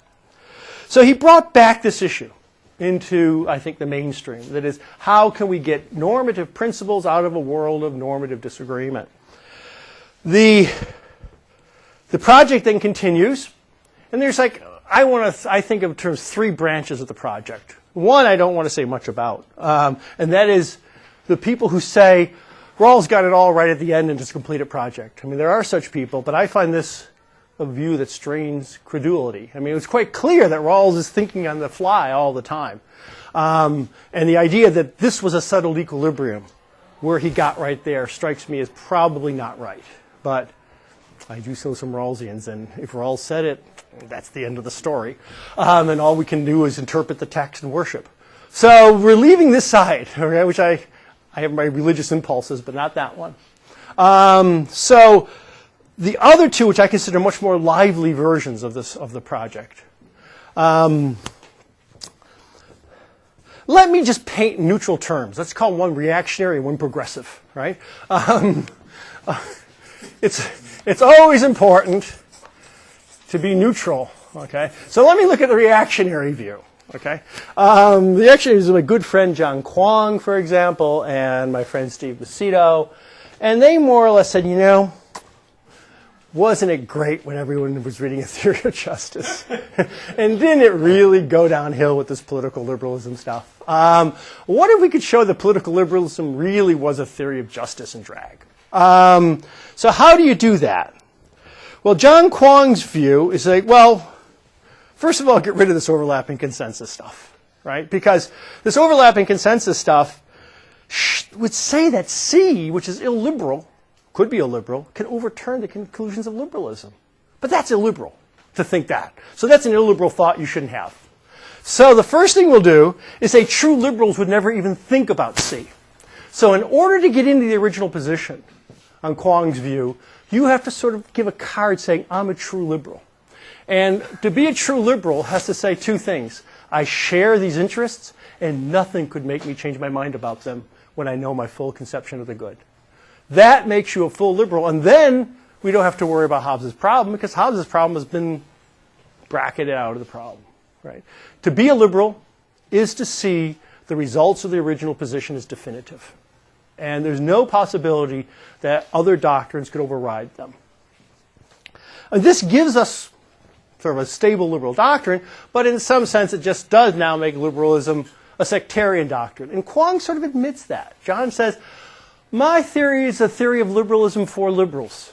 So he brought back this issue into, I think, the mainstream. That is, how can we get normative principles out of a world of normative disagreement? The project then continues, and there's like, I think of terms 3 branches of the project. One I don't want to say much about, and that is the people who say, Rawls got it all right at the end in his completed project. I mean, there are such people, but I find this a view that strains credulity. I mean, it was quite clear that Rawls is thinking on the fly all the time. And the idea that this was a settled equilibrium, where he got right there, strikes me as probably not right. But I do know some Rawlsians, and if Rawls said it, that's the end of the story. And all we can do is interpret the text and worship. So we're leaving this side, okay, which I have my religious impulses, but not that one. So the other two, which I consider much more lively versions of the project. Let me just paint neutral terms. Let's call one reactionary and one progressive, right? It's always important to be neutral, okay? So let me look at the reactionary view, okay? The reactionary is my good friend John Kwong, for example, and my friend Steve Lucido, and they more or less said, you know, wasn't it great when everyone was reading A Theory of Justice? And didn't it really go downhill with this political liberalism stuff? What if we could show that political liberalism really was a theory of justice and drag? So how do you do that? Well, John Kwong's view is like, well, first of all, get rid of this overlapping consensus stuff, right? Because this overlapping consensus stuff would say that C, which is illiberal, could be illiberal, can overturn the conclusions of liberalism. But that's illiberal to think that. So that's an illiberal thought you shouldn't have. So the first thing we'll do is say true liberals would never even think about C. So in order to get into the original position on Kwong's view, you have to sort of give a card saying, I'm a true liberal. And to be a true liberal has to say 2 things. I share these interests, and nothing could make me change my mind about them when I know my full conception of the good. That makes you a full liberal, and then we don't have to worry about Hobbes's problem, because Hobbes's problem has been bracketed out of the problem. Right? To be a liberal is to see the results of the original position as definitive. And there's no possibility that other doctrines could override them. And this gives us sort of a stable liberal doctrine, but in some sense it just does now make liberalism a sectarian doctrine. And Kwong sort of admits that. John says, my theory is a theory of liberalism for liberals.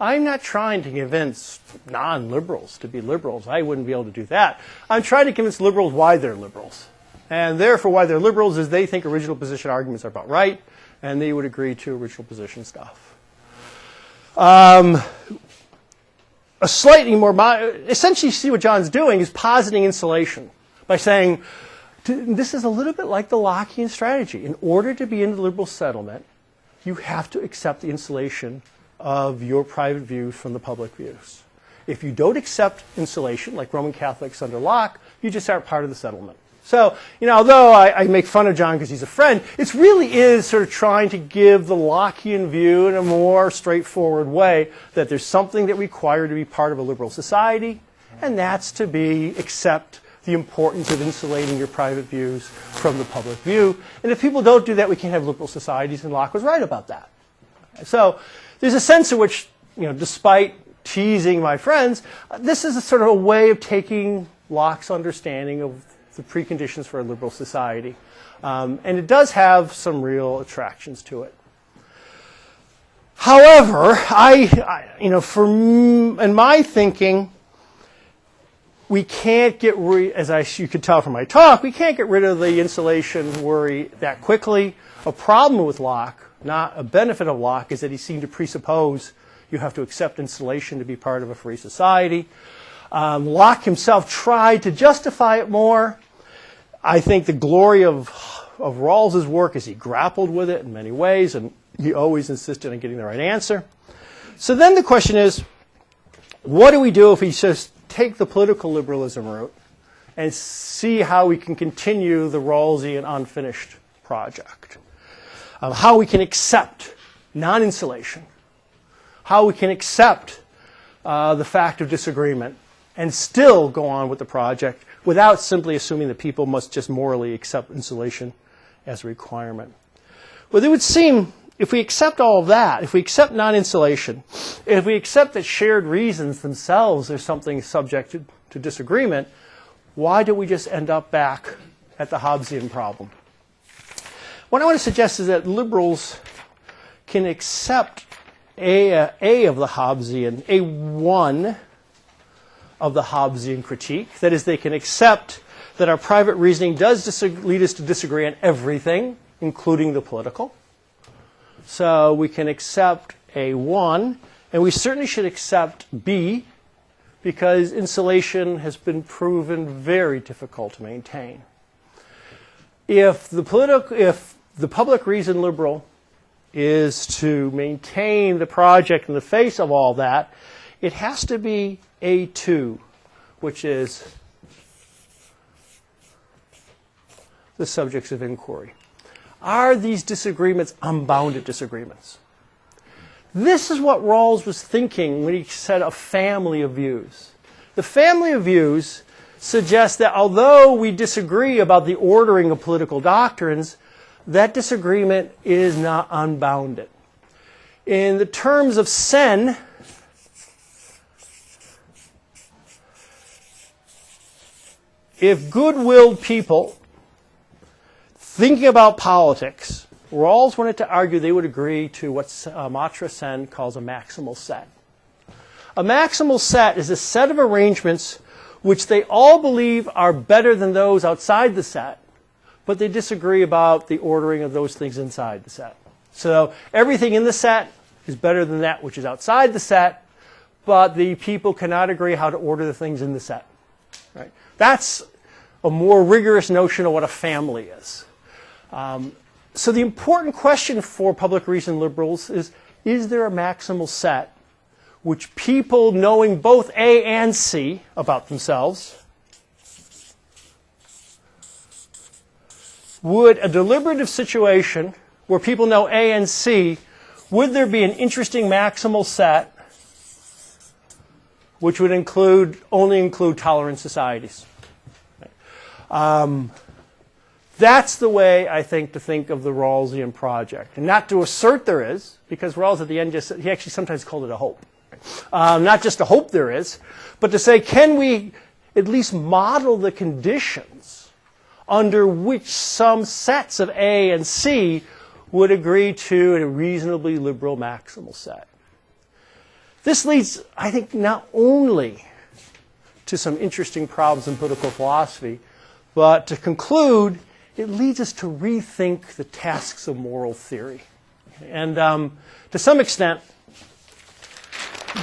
I'm not trying to convince non-liberals to be liberals. I wouldn't be able to do that. I'm trying to convince liberals why they're liberals. And therefore why they're liberals is they think original position arguments are about right, and they would agree to original position stuff. A slightly more, essentially see what John's doing is positing insulation by saying, this is a little bit like the Lockean strategy. In order to be in the liberal settlement, you have to accept the insulation of your private views from the public views. If you don't accept insulation, like Roman Catholics under Locke, you just aren't part of the settlement. So, although I make fun of John because he's a friend, it really is sort of trying to give the Lockean view in a more straightforward way that there's something that required to be part of a liberal society, and that's to accept the importance of insulating your private views from the public view. And if people don't do that, we can't have liberal societies, and Locke was right about that. So there's a sense in which, despite teasing my friends, this is a sort of a way of taking Locke's understanding of the preconditions for a liberal society. And it does have some real attractions to it. However, in my thinking, we can't get as you could tell from my talk, we can't get rid of the insulation worry that quickly. A problem with Locke, not a benefit of Locke, is that he seemed to presuppose you have to accept insulation to be part of a free society. Locke himself tried to justify it more. I think the glory of Rawls's work is he grappled with it in many ways, and he always insisted on getting the right answer. So then the question is, what do we do if he just take the political liberalism route and see how we can continue the Rawlsian unfinished project. How we can accept non-insulation. How we can accept the fact of disagreement and still go on with the project without simply assuming that people must just morally accept insulation as a requirement. Well, it would seem if we accept all of that, if we accept non-insulation, if we accept that shared reasons themselves are something subject to disagreement, why do we just end up back at the Hobbesian problem? What I want to suggest is that liberals can accept A of the Hobbesian, A1 of the Hobbesian critique. That is, they can accept that our private reasoning does lead us to disagree on everything, including the political. So we can accept A1, and we certainly should accept B, because insulation has been proven very difficult to maintain. If the public reason liberal is to maintain the project in the face of all that, it has to be A2, which is the subjects of inquiry. Are these disagreements unbounded disagreements? This is what Rawls was thinking when he said a family of views. The family of views suggests that although we disagree about the ordering of political doctrines, that disagreement is not unbounded. In the terms of Sen, if good-willed people thinking about politics, Rawls wanted to argue they would agree to what Matra Sen calls a maximal set. A maximal set is a set of arrangements which they all believe are better than those outside the set, but they disagree about the ordering of those things inside the set. So everything in the set is better than that which is outside the set, but the people cannot agree how to order the things in the set. Right? That's a more rigorous notion of what a family is. So the important question for public reason liberals is there a maximal set which people knowing both A and C about themselves would a deliberative situation where people know A and C, would there be an interesting maximal set which would only include tolerant societies? That's the way, I think, to think of the Rawlsian project. And not to assert there is, because Rawls at the end he actually sometimes called it a hope. Not just a hope there is, but to say, can we at least model the conditions under which some sets of A and C would agree to a reasonably liberal maximal set? This leads, I think, not only to some interesting problems in political philosophy, but to conclude, it leads us to rethink the tasks of moral theory. And to some extent,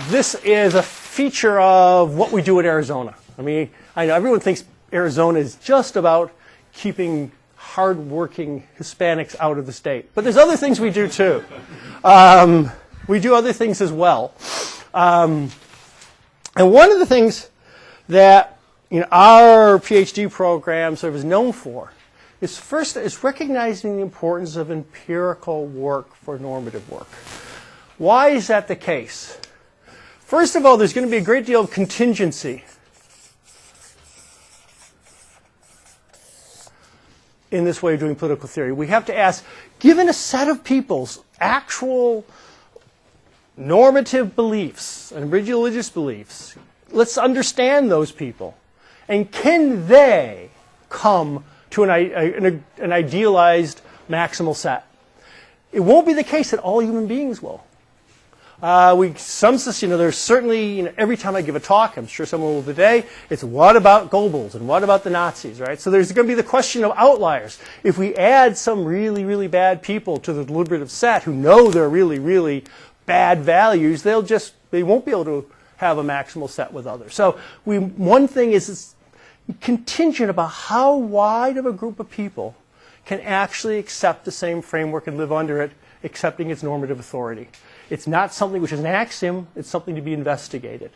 this is a feature of what we do in Arizona. I mean, I know everyone thinks Arizona is just about keeping hardworking Hispanics out of the state. But there's other things we do too. We do other things as well. And one of the things that our PhD program sort of is known for is recognizing the importance of empirical work for normative work. Why is that the case? First of all, there's going to be a great deal of contingency in this way of doing political theory. We have to ask, given a set of people's actual normative beliefs and religious beliefs, let's understand those people. And can they come to an idealized maximal set? It won't be the case that all human beings will. There's certainly, every time I give a talk, I'm sure someone will today, it's what about Goebbels and what about the Nazis, right? So there's going to be the question of outliers. If we add some really, really bad people to the deliberative set who know they're really, really bad values, they won't be able to have a maximal set with others. So one thing is contingent about how wide of a group of people can actually accept the same framework and live under it, accepting its normative authority. It's not something which is an axiom, it's something to be investigated.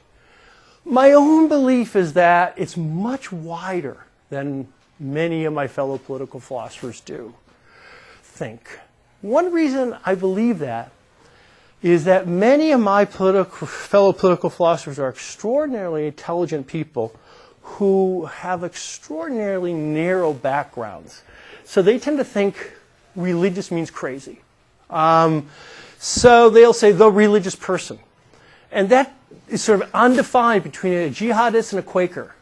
My own belief is that it's much wider than many of my fellow political philosophers do think. One reason I believe that is that many of my fellow political philosophers are extraordinarily intelligent people who have extraordinarily narrow backgrounds. So they tend to think religious means crazy. So they'll say the religious person. And that is sort of undefined between a jihadist and a Quaker.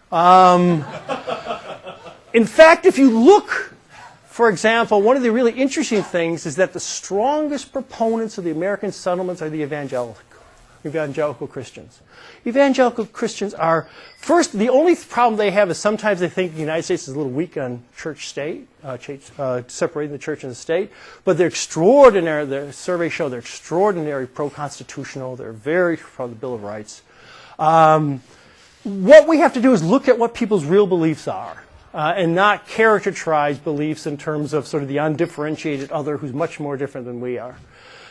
In fact, if you look, for example, one of the really interesting things is that the strongest proponents of the American settlements are the evangelical Christians. Evangelical Christians are, first, the only problem they have is sometimes they think the United States is a little weak on church-state, separating the church and the state, but they're extraordinary, the surveys show they're extraordinary pro-constitutional, they're very pro the Bill of Rights. What we have to do is look at what people's real beliefs are. And not characterize beliefs in terms of sort of the undifferentiated other who's much more different than we are.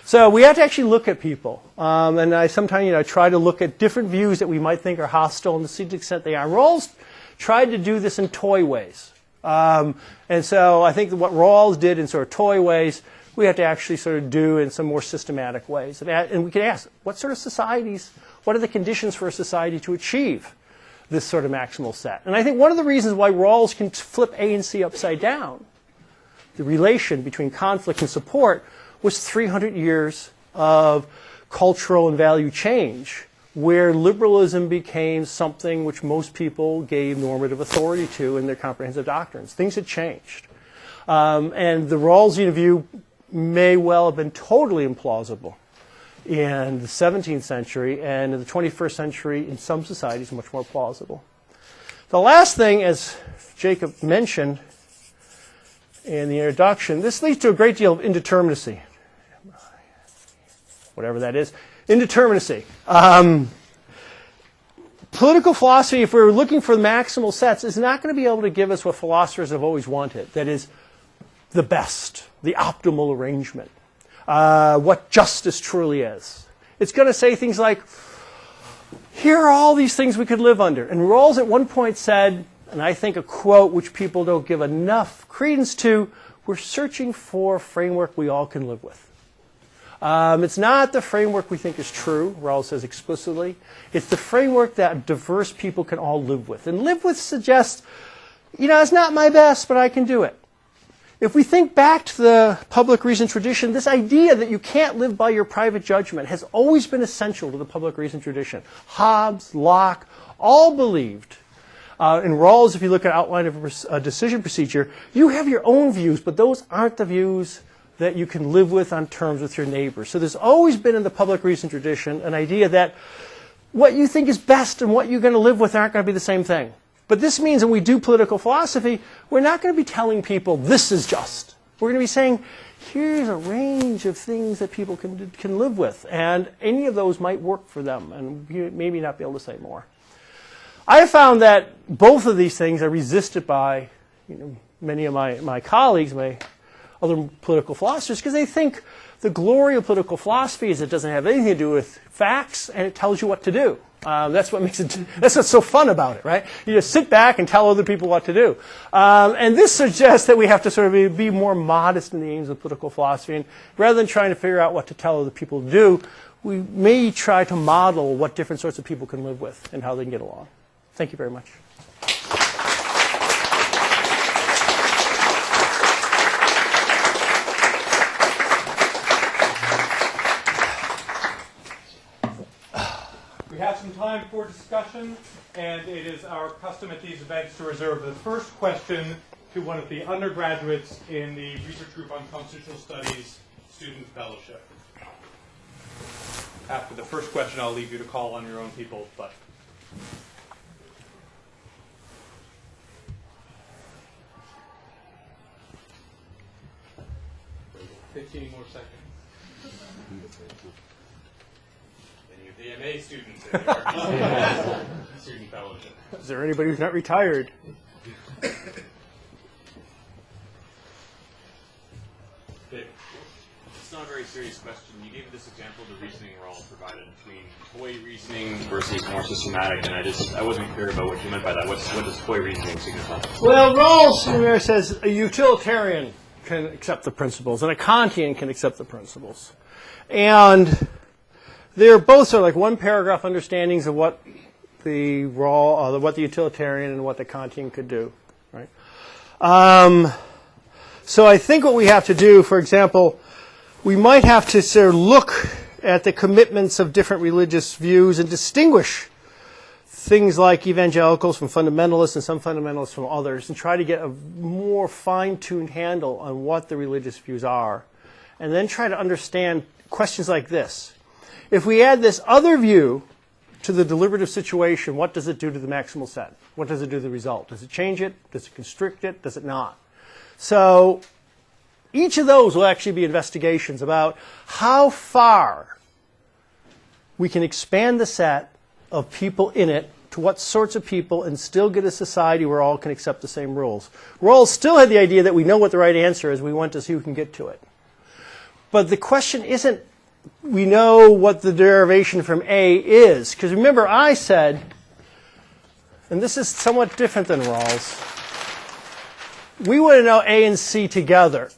So we have to actually look at people. And I sometimes try to look at different views that we might think are hostile and to see the extent they are. Rawls tried to do this in toy ways. And so I think that what Rawls did in sort of toy ways, we have to actually sort of do in some more systematic ways. And we can ask, what sort of societies, what are the conditions for a society to achieve this sort of maximal set? And I think one of the reasons why Rawls can flip A and C upside down, the relation between conflict and support, was 300 years of cultural and value change, where liberalism became something which most people gave normative authority to in their comprehensive doctrines. Things had changed. And the Rawlsian view may well have been totally implausible in the 17th century, and in the 21st century, in some societies, much more plausible. The last thing, as Jacob mentioned in the introduction, this leads to a great deal of indeterminacy. Whatever that is. Indeterminacy. Political philosophy, if we're looking for maximal sets, is not going to be able to give us what philosophers have always wanted. That is, the best, the optimal arrangement. What justice truly is. It's going to say things like, here are all these things we could live under. And Rawls at one point said, and I think a quote which people don't give enough credence to, we're searching for a framework we all can live with. It's not the framework we think is true, Rawls says explicitly. It's the framework that diverse people can all live with. And live with suggests, it's not my best, but I can do it. If we think back to the public reason tradition, this idea that you can't live by your private judgment has always been essential to the public reason tradition. Hobbes, Locke, all believed. In Rawls, if you look at outline of a decision procedure, you have your own views, but those aren't the views that you can live with on terms with your neighbors. So there's always been in the public reason tradition an idea that what you think is best and what you're going to live with aren't going to be the same thing. But this means when we do political philosophy, we're not going to be telling people this is just. We're going to be saying here's a range of things that people can live with, and any of those might work for them, and you maybe not be able to say more. I have found that both of these things are resisted by many of my colleagues, my other political philosophers, because they think the glory of political philosophy is it doesn't have anything to do with facts, and it tells you what to do. That's what's so fun about it, right? You just sit back and tell other people what to do. And this suggests that we have to sort of be more modest in the aims of political philosophy. And rather than trying to figure out what to tell other people to do, we may try to model what different sorts of people can live with and how they can get along. Thank you very much. We have some time for discussion, and it is our custom at these events to reserve the first question to one of the undergraduates in the Research Group on Constitutional Studies Student Fellowship. After the first question, I'll leave you to call on your own people, but 15 more seconds. Any of the MA students in the RGCS Student Fellowship. Is there anybody who's not retired? David. It's not a very serious question. You gave this example of the reasoning Rawls provided between toy reasoning versus more systematic, and I wasn't clear about what you meant by that. What does toy reasoning signify? Well, Rawls says a utilitarian can accept the principles, and a Kantian can accept the principles. And they're both sort of like one paragraph understandings of what the what the utilitarian and what the Kantian could do, right? So I think what we have to do, for example, we might have to sort of look at the commitments of different religious views and distinguish things like evangelicals from fundamentalists and some fundamentalists from others, and try to get a more fine-tuned handle on what the religious views are, and then try to understand questions like this. If we add this other view to the deliberative situation, what does it do to the maximal set? What does it do to the result? Does it change it? Does it constrict it? Does it not? So each of those will actually be investigations about how far we can expand the set of people in it to what sorts of people and still get a society where all can accept the same rules. Rawls still had the idea that we know what the right answer is. We want to see who can get to it. But the question isn't we know what the derivation from A is. Because remember, I said, and this is somewhat different than Rawls, we want to know A and C together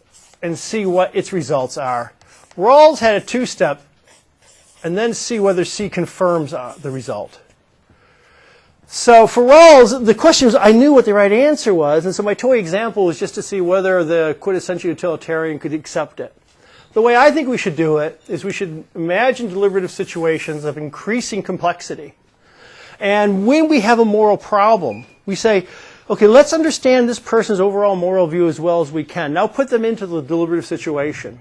and see what its results are. Rawls had a two-step, and then see whether C confirms the result. So for Rawls, the question was, I knew what the right answer was, and so my toy example was just to see whether the quintessential utilitarian could accept it. The way I think we should do it is we should imagine deliberative situations of increasing complexity. And when we have a moral problem, we say, okay, let's understand this person's overall moral view as well as we can. Now put them into the deliberative situation.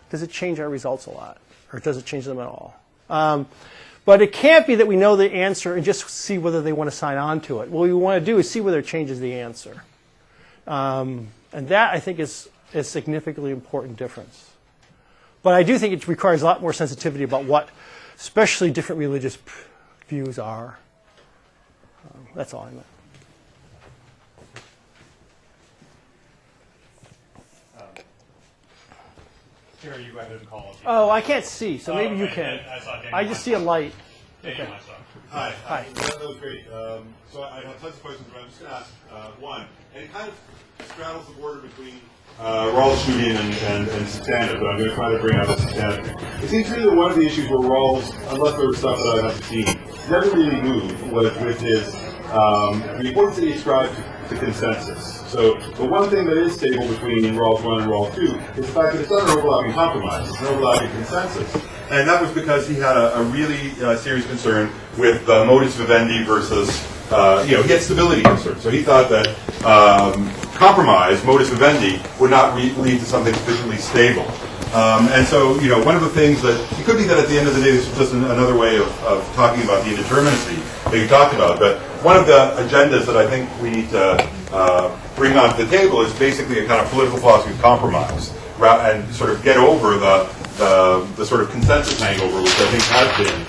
Does it change our results a lot? Or does it change them at all? But it can't be that we know the answer and just see whether they want to sign on to it. What we want to do is see whether it changes the answer. And that, I think, is a significantly important difference. But I do think it requires a lot more sensitivity about what especially different religious views are. That's all I meant. Here, you go ahead and call. Oh, I can't see, so maybe you can. I just see a light. Okay. Hi. Hi. That was great. So I have tons of questions, but I'm just going to ask one. And it kind of straddles the border between Rawls-Schmidian and substantive, but I'm going to try to bring out the substantive. It seems to me that one of the issues where Rawls, unless there was stuff that I haven't seen, never really moved was with his the importance that he ascribed to consensus. So the one thing that is stable between Rawls 1 and Rawls 2 is the fact that it's not an overlapping compromise, it's an overlapping consensus. And that was because he had a really serious concern with modus vivendi versus, he had stability concerns. So he thought that compromise, modus vivendi, would not lead to something sufficiently stable. And so, one of the things that, it could be that at the end of the day, this is just another way of talking about the indeterminacy that you talked about, but one of the agendas that I think we need to bring onto the table is basically a kind of political philosophy of compromise, and sort of get over the sort of consensus hangover, which I think has been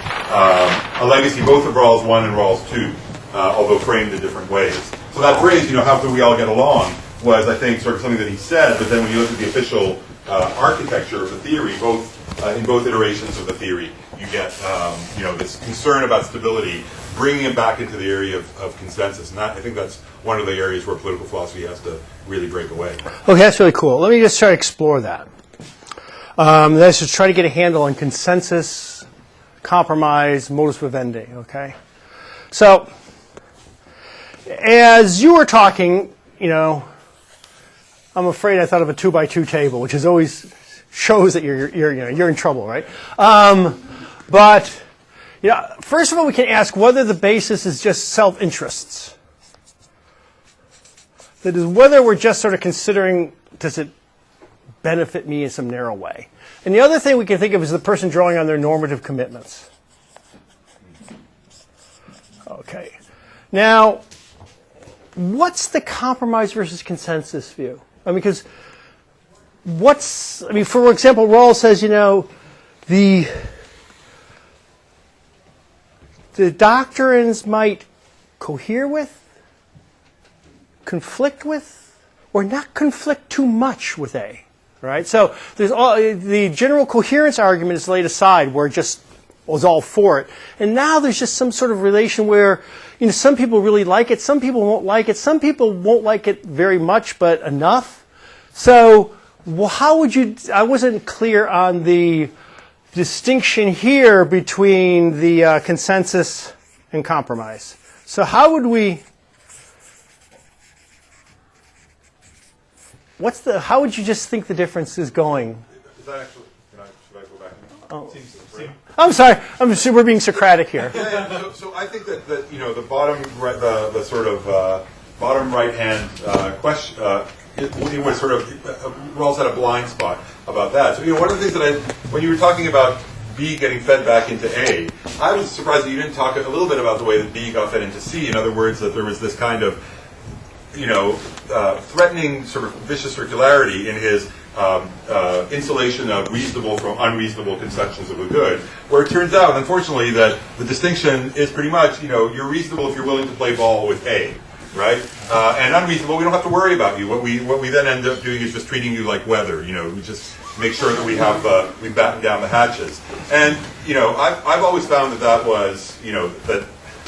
a legacy both of Rawls 1 and Rawls 2, although framed in different ways. So that phrase, how do we all get along, was, I think, sort of something that he said, but then when you look at the official architecture of the theory, in both iterations of the theory, you get this concern about stability, bringing it back into the area of consensus. And I think that's one of the areas where political philosophy has to really break away. Okay, that's really cool. Let me just try to explore that. Let's just try to get a handle on consensus, compromise, modus vivendi, okay? So, as you were talking, I'm afraid I thought of a 2x2 table, which is always shows that you're in trouble, right? But first of all, we can ask whether the basis is just self-interests. That is, whether we're just sort of considering, does it benefit me in some narrow way? And the other thing we can think of is the person drawing on their normative commitments. Okay. Now, what's the compromise versus consensus view? Because for example, Rawls says, the doctrines might cohere with, conflict with, or not conflict too much with A. right? So there's the general coherence argument is laid aside, where it just was all for it, and now there's just some sort of relation where, some people really like it, some people won't like it, some people won't like it very much, but enough. So how would you? I wasn't clear on the distinction here between the consensus and compromise. So how would we? How would you just think the difference is going? Is that actually? Should I go back? Oh. I'm sorry. We're being Socratic here. Yeah. So I think that the bottom right, the sort of bottom right hand question. It was sort of Rawls had a blind spot about that. So one of the things that when you were talking about B getting fed back into A, I was surprised that you didn't talk a little bit about the way that B got fed into C. In other words, that there was this kind of threatening sort of vicious circularity in his insulation of reasonable from unreasonable conceptions of the good, where it turns out, unfortunately, that the distinction is pretty much, you're reasonable if you're willing to play ball with A, right? And unreasonable, we don't have to worry about you. What we then end up doing is just treating you like weather. We just make sure that we batten down the hatches. And I've always found that was that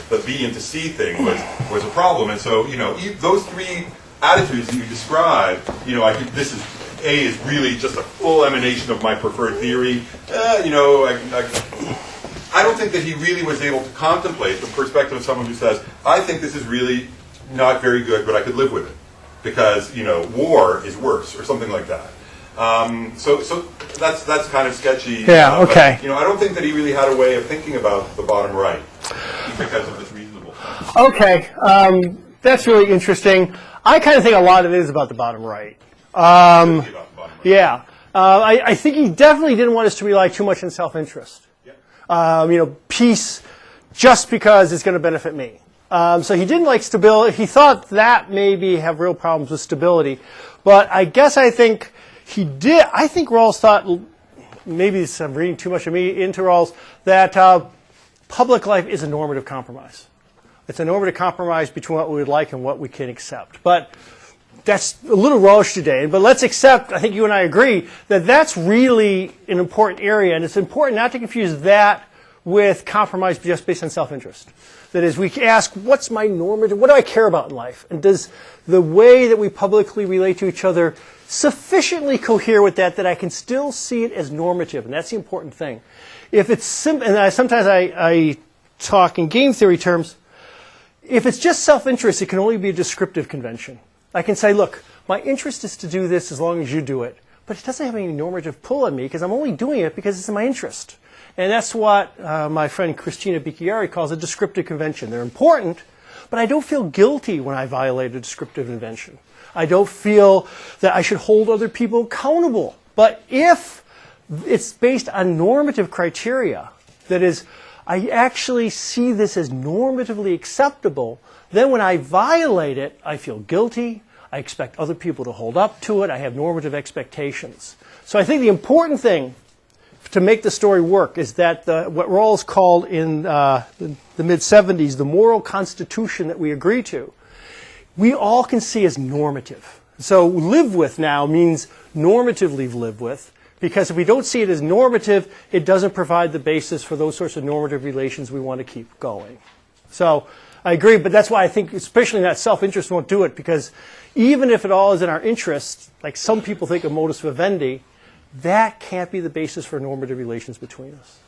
the B into C thing was a problem. And so those three attitudes that you described, I think A is really just a full emanation of my preferred theory. I don't think that he really was able to contemplate the perspective of someone who says, I think this is really not very good, but I could live with it because war is worse or something like that. So that's kind of sketchy. Yeah. Okay. But, I don't think that he really had a way of thinking about the bottom right because of this reasonable. Okay. That's really interesting. I kind of think a lot of it is about the bottom right. Yeah. I think he definitely didn't want us to rely too much on self-interest. Peace just because it's going to benefit me. So he didn't like stability. He thought that maybe have real problems with stability. But I think he did. I think Rawls thought, maybe I'm reading too much of me into Rawls, that public life is a normative compromise. It's a normative compromise between what we would like and what we can accept. But that's a little Rawls today. But let's accept, I think you and I agree, that that's really an important area. And it's important not to confuse that with compromise just based on self-interest. That is, we ask, what's my normative, what do I care about in life? And does the way that we publicly relate to each other sufficiently cohere with that I can still see it as normative? And that's the important thing. If it's simple, and sometimes I talk in game theory terms, if it's just self-interest, it can only be a descriptive convention. I can say, look, my interest is to do this as long as you do it, but it doesn't have any normative pull on me because I'm only doing it because it's in my interest. And that's what my friend Christina Bicchiari calls a descriptive convention. They're important, but I don't feel guilty when I violate a descriptive convention. I don't feel that I should hold other people accountable. But if it's based on normative criteria, that is, I actually see this as normatively acceptable, then when I violate it, I feel guilty. I expect other people to hold up to it. I have normative expectations. So I think the important thing to make the story work is that what Rawls called in the mid-70s the moral constitution that we agree to, we all can see as normative. So live with now means normatively live with, because if we don't see it as normative, it doesn't provide the basis for those sorts of normative relations we want to keep going. So I agree, but that's why I think especially that self-interest won't do it, because even if it all is in our interest, like some people think of modus vivendi, that can't be the basis for normative relations between us.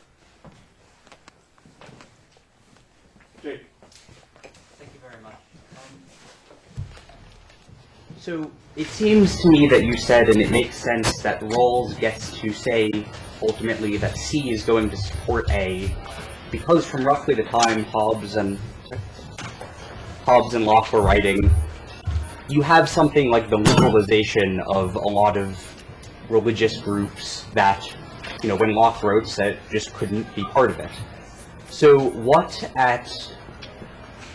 Jake. Thank you very much. So it seems to me that you said, and it makes sense, that Rawls gets to say ultimately that C is going to support A, because from roughly the time Hobbes and Locke were writing, you have something like the liberalization of a lot of religious groups that, when Locke wrote, said just couldn't be part of it. So what at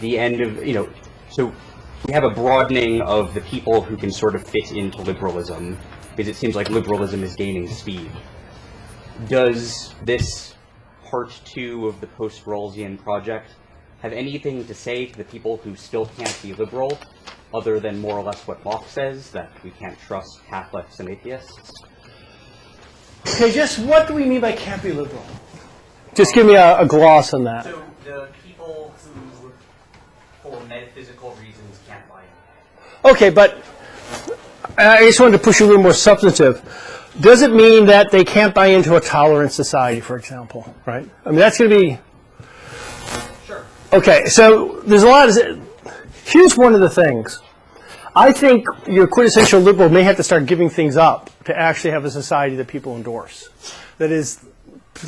the end of, so we have a broadening of the people who can sort of fit into liberalism, because it seems like liberalism is gaining speed. Does this part 2 of the post-Rawlsian project have anything to say to the people who still can't be liberal, other than more or less what Locke says, that we can't trust Catholics and atheists? Okay, just what do we mean by can't be liberal? Just give me a gloss on that. So the people who, for metaphysical reasons, can't buy in. Okay, but I just wanted to push you a little more substantive. Does it mean that they can't buy into a tolerant society, for example, right? I mean, that's going to be... Sure. Okay, so there's a lot of... Here's one of the things. I think your quintessential liberal may have to start giving things up to actually have a society that people endorse. That is,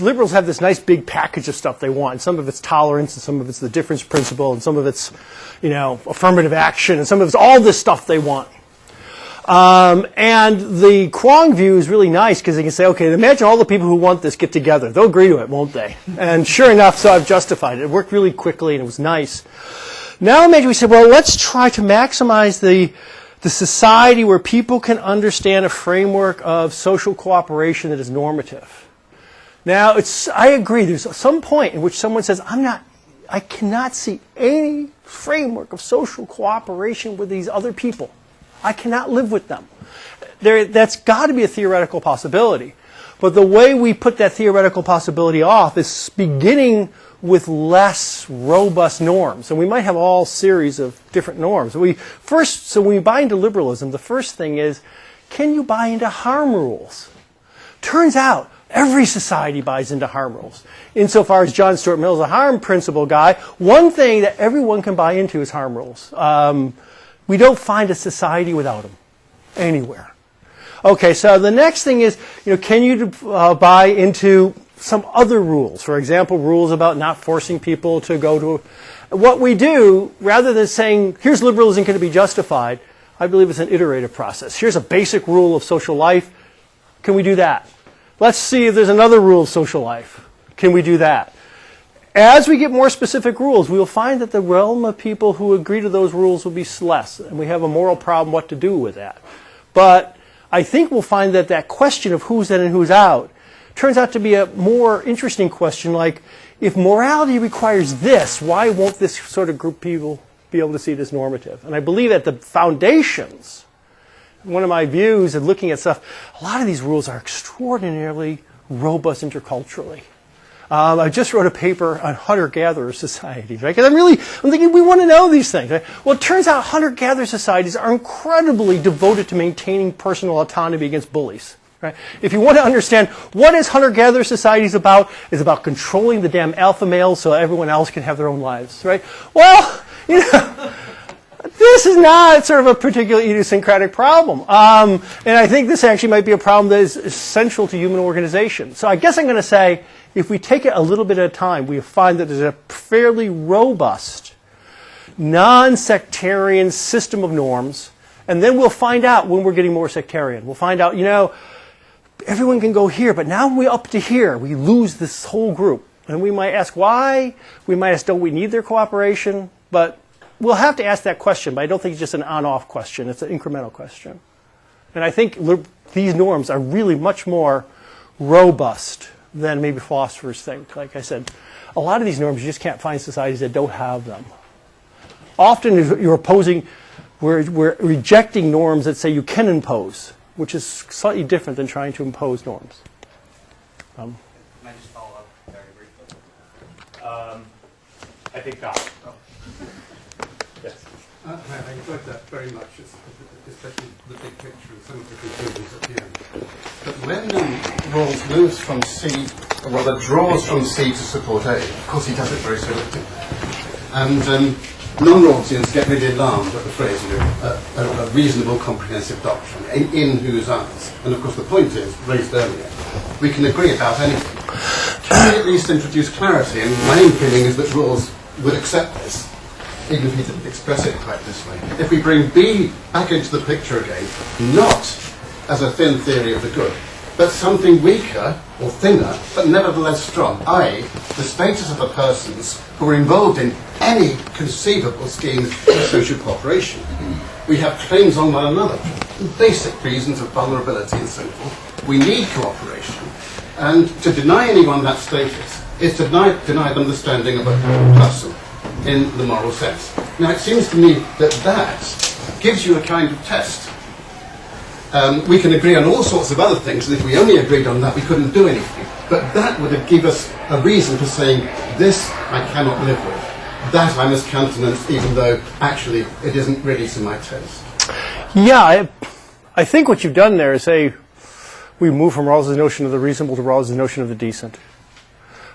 liberals have this nice big package of stuff they want. And some of it's tolerance, and some of it's the difference principle, and some of it's, affirmative action, and some of it's all this stuff they want. And the Kwong view is really nice because they can say, okay, imagine all the people who want this get together. They'll agree to it, won't they? And sure enough, so I've justified it. It worked really quickly, and it was nice. Now imagine we say, well, let's try to maximize the society where people can understand a framework of social cooperation that is normative. Now, I agree, there's some point in which someone says, I cannot see any framework of social cooperation with these other people. I cannot live with them. That's got to be a theoretical possibility. But the way we put that theoretical possibility off is beginning with less robust norms. And we might have all series of different norms. So when we buy into liberalism, the first thing is, can you buy into harm rules? Turns out, every society buys into harm rules. Insofar as John Stuart Mill is a harm principle guy, one thing that everyone can buy into is harm rules. We don't find a society without them anywhere. Okay, so the next thing is, can you buy into some other rules? For example, rules about not forcing people to go to... What we do, rather than saying, here's liberalism going to be justified, I believe it's an iterative process. Here's a basic rule of social life. Can we do that? Let's see if there's another rule of social life. Can we do that? As we get more specific rules, we will find that the realm of people who agree to those rules will be less, and we have a moral problem what to do with that. But I think we'll find that that question of who's in and who's out turns out to be a more interesting question, like, if morality requires this, why won't this sort of group of people be able to see it as normative? And I believe at the foundations, one of my views of looking at stuff, a lot of these rules are extraordinarily robust interculturally. I just wrote a paper on hunter-gatherer societies, right? Because I'm thinking we want to know these things. Right? Well, it turns out hunter-gatherer societies are incredibly devoted to maintaining personal autonomy against bullies. Right? If you want to understand what is hunter-gatherer societies about, it's about controlling the damn alpha males so everyone else can have their own lives. Right? Well, this is not sort of a particularly idiosyncratic problem. And I think this actually might be a problem that is essential to human organization. So I guess I'm going to say, if we take it a little bit at a time, we find that there's a fairly robust, non-sectarian system of norms, and then we'll find out when we're getting more sectarian. We'll find out, everyone can go here, but now when we're up to here, we lose this whole group. And we might ask why. We might ask, don't we need their cooperation? But we'll have to ask that question, but I don't think it's just an on-off question. It's an incremental question. And I think these norms are really much more robust than maybe philosophers think. Like I said, a lot of these norms, you just can't find societies that don't have them. Often we're rejecting norms that say you can impose, which is slightly different than trying to impose norms. Can I just follow up very briefly? I think not. Yes. I enjoyed that very much, especially the big picture and some of the conclusions at the end. But when Rawls moves from C, or rather draws from C to support A, of course he does it very selectively. And non-Rawlsians get really alarmed at the phrase, a reasonable comprehensive doctrine, in whose eyes. And of course the point is, raised earlier, we can agree about anything. Can we at least introduce clarity? And my own feeling is that Rawls would accept this, even if he didn't express it quite this way. If we bring B back into the picture again, not as a thin theory of the good, but something weaker or thinner, but nevertheless strong, i.e. the status of the persons who are involved in any conceivable schemes of social cooperation. We have claims on one another, basic reasons of vulnerability and so forth. We need cooperation, and to deny anyone that status is to deny them the standing of a person in the moral sense. Now, it seems to me that that gives you a kind of test We can agree on all sorts of other things, and if we only agreed on that, we couldn't do anything. But that would have given us a reason for saying, this I cannot live with. That I must countenance, even though actually it isn't really to my taste. Yeah, I think what you've done there is say we move from Rawls's notion of the reasonable to Rawls's notion of the decent.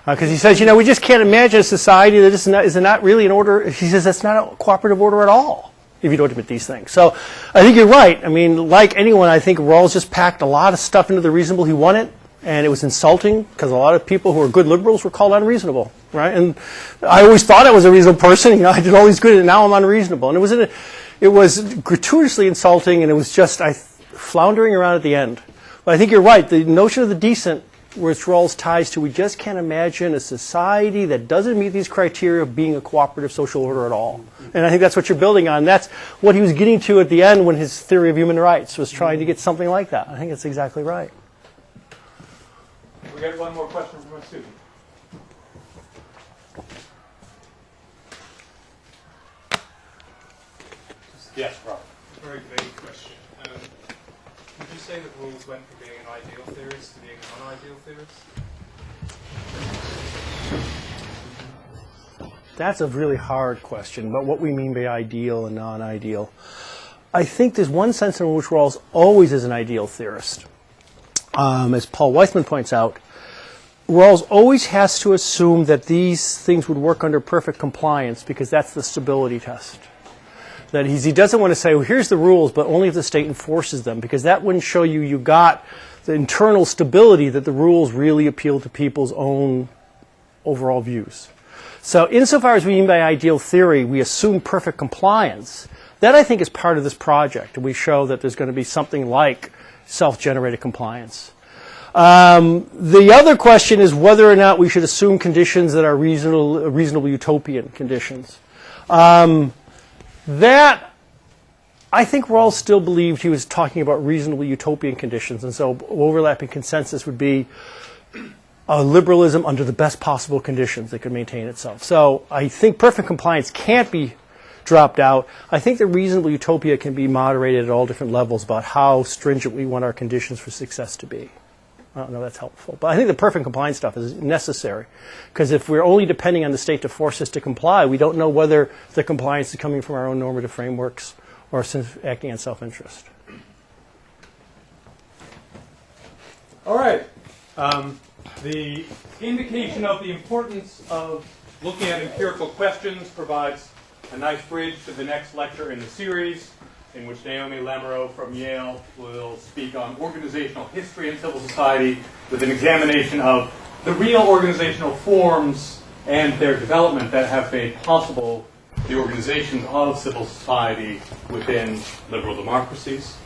Because he says, we just can't imagine a society that is not really an order. He says that's not a cooperative order at all, if you don't admit these things. So I think you're right. I mean, like anyone, I think Rawls just packed a lot of stuff into the reasonable. He wanted, and it was insulting because a lot of people who are good liberals were called unreasonable, right? And I always thought I was a reasonable person. I did all these good, and now I'm unreasonable. And it was gratuitously insulting, and it was just floundering around at the end. But I think you're right. The notion of the decent, which Rawls ties to, we just can't imagine a society that doesn't meet these criteria of being a cooperative social order at all. And I think that's what you're building on. That's what he was getting to at the end when his theory of human rights was trying to get something like that. I think that's exactly right. We got one more question from a student. Yes, Rob. Very vague question. Would you say that Rawls went from being an ideal theorist to being a non-ideal theorist? That's a really hard question about what we mean by ideal and non-ideal. I think there's one sense in which Rawls always is an ideal theorist. As Paul Weissman points out, Rawls always has to assume that these things would work under perfect compliance because that's the stability test. That he doesn't want to say, well, here's the rules, but only if the state enforces them, because that wouldn't show you got the internal stability that the rules really appeal to people's own overall views. So insofar as we mean by ideal theory, we assume perfect compliance. That, I think, is part of this project. And we show that there's going to be something like self-generated compliance. The other question is whether or not we should assume conditions that are reasonable utopian conditions. That, I think Rawls still believed he was talking about reasonable utopian conditions, and so overlapping consensus would be a liberalism under the best possible conditions that could maintain itself. So I think perfect compliance can't be dropped out. I think the reasonable utopia can be moderated at all different levels about how stringent we want our conditions for success to be. I don't know if that's helpful. But I think the perfect compliance stuff is necessary. Because if we're only depending on the state to force us to comply, we don't know whether the compliance is coming from our own normative frameworks or acting in self-interest. All right. The indication of the importance of looking at empirical questions provides a nice bridge to the next lecture in the series, in which Naomi Lamoureux from Yale will speak on organizational history in civil society with an examination of the real organizational forms and their development that have made possible the organization of civil society within liberal democracies.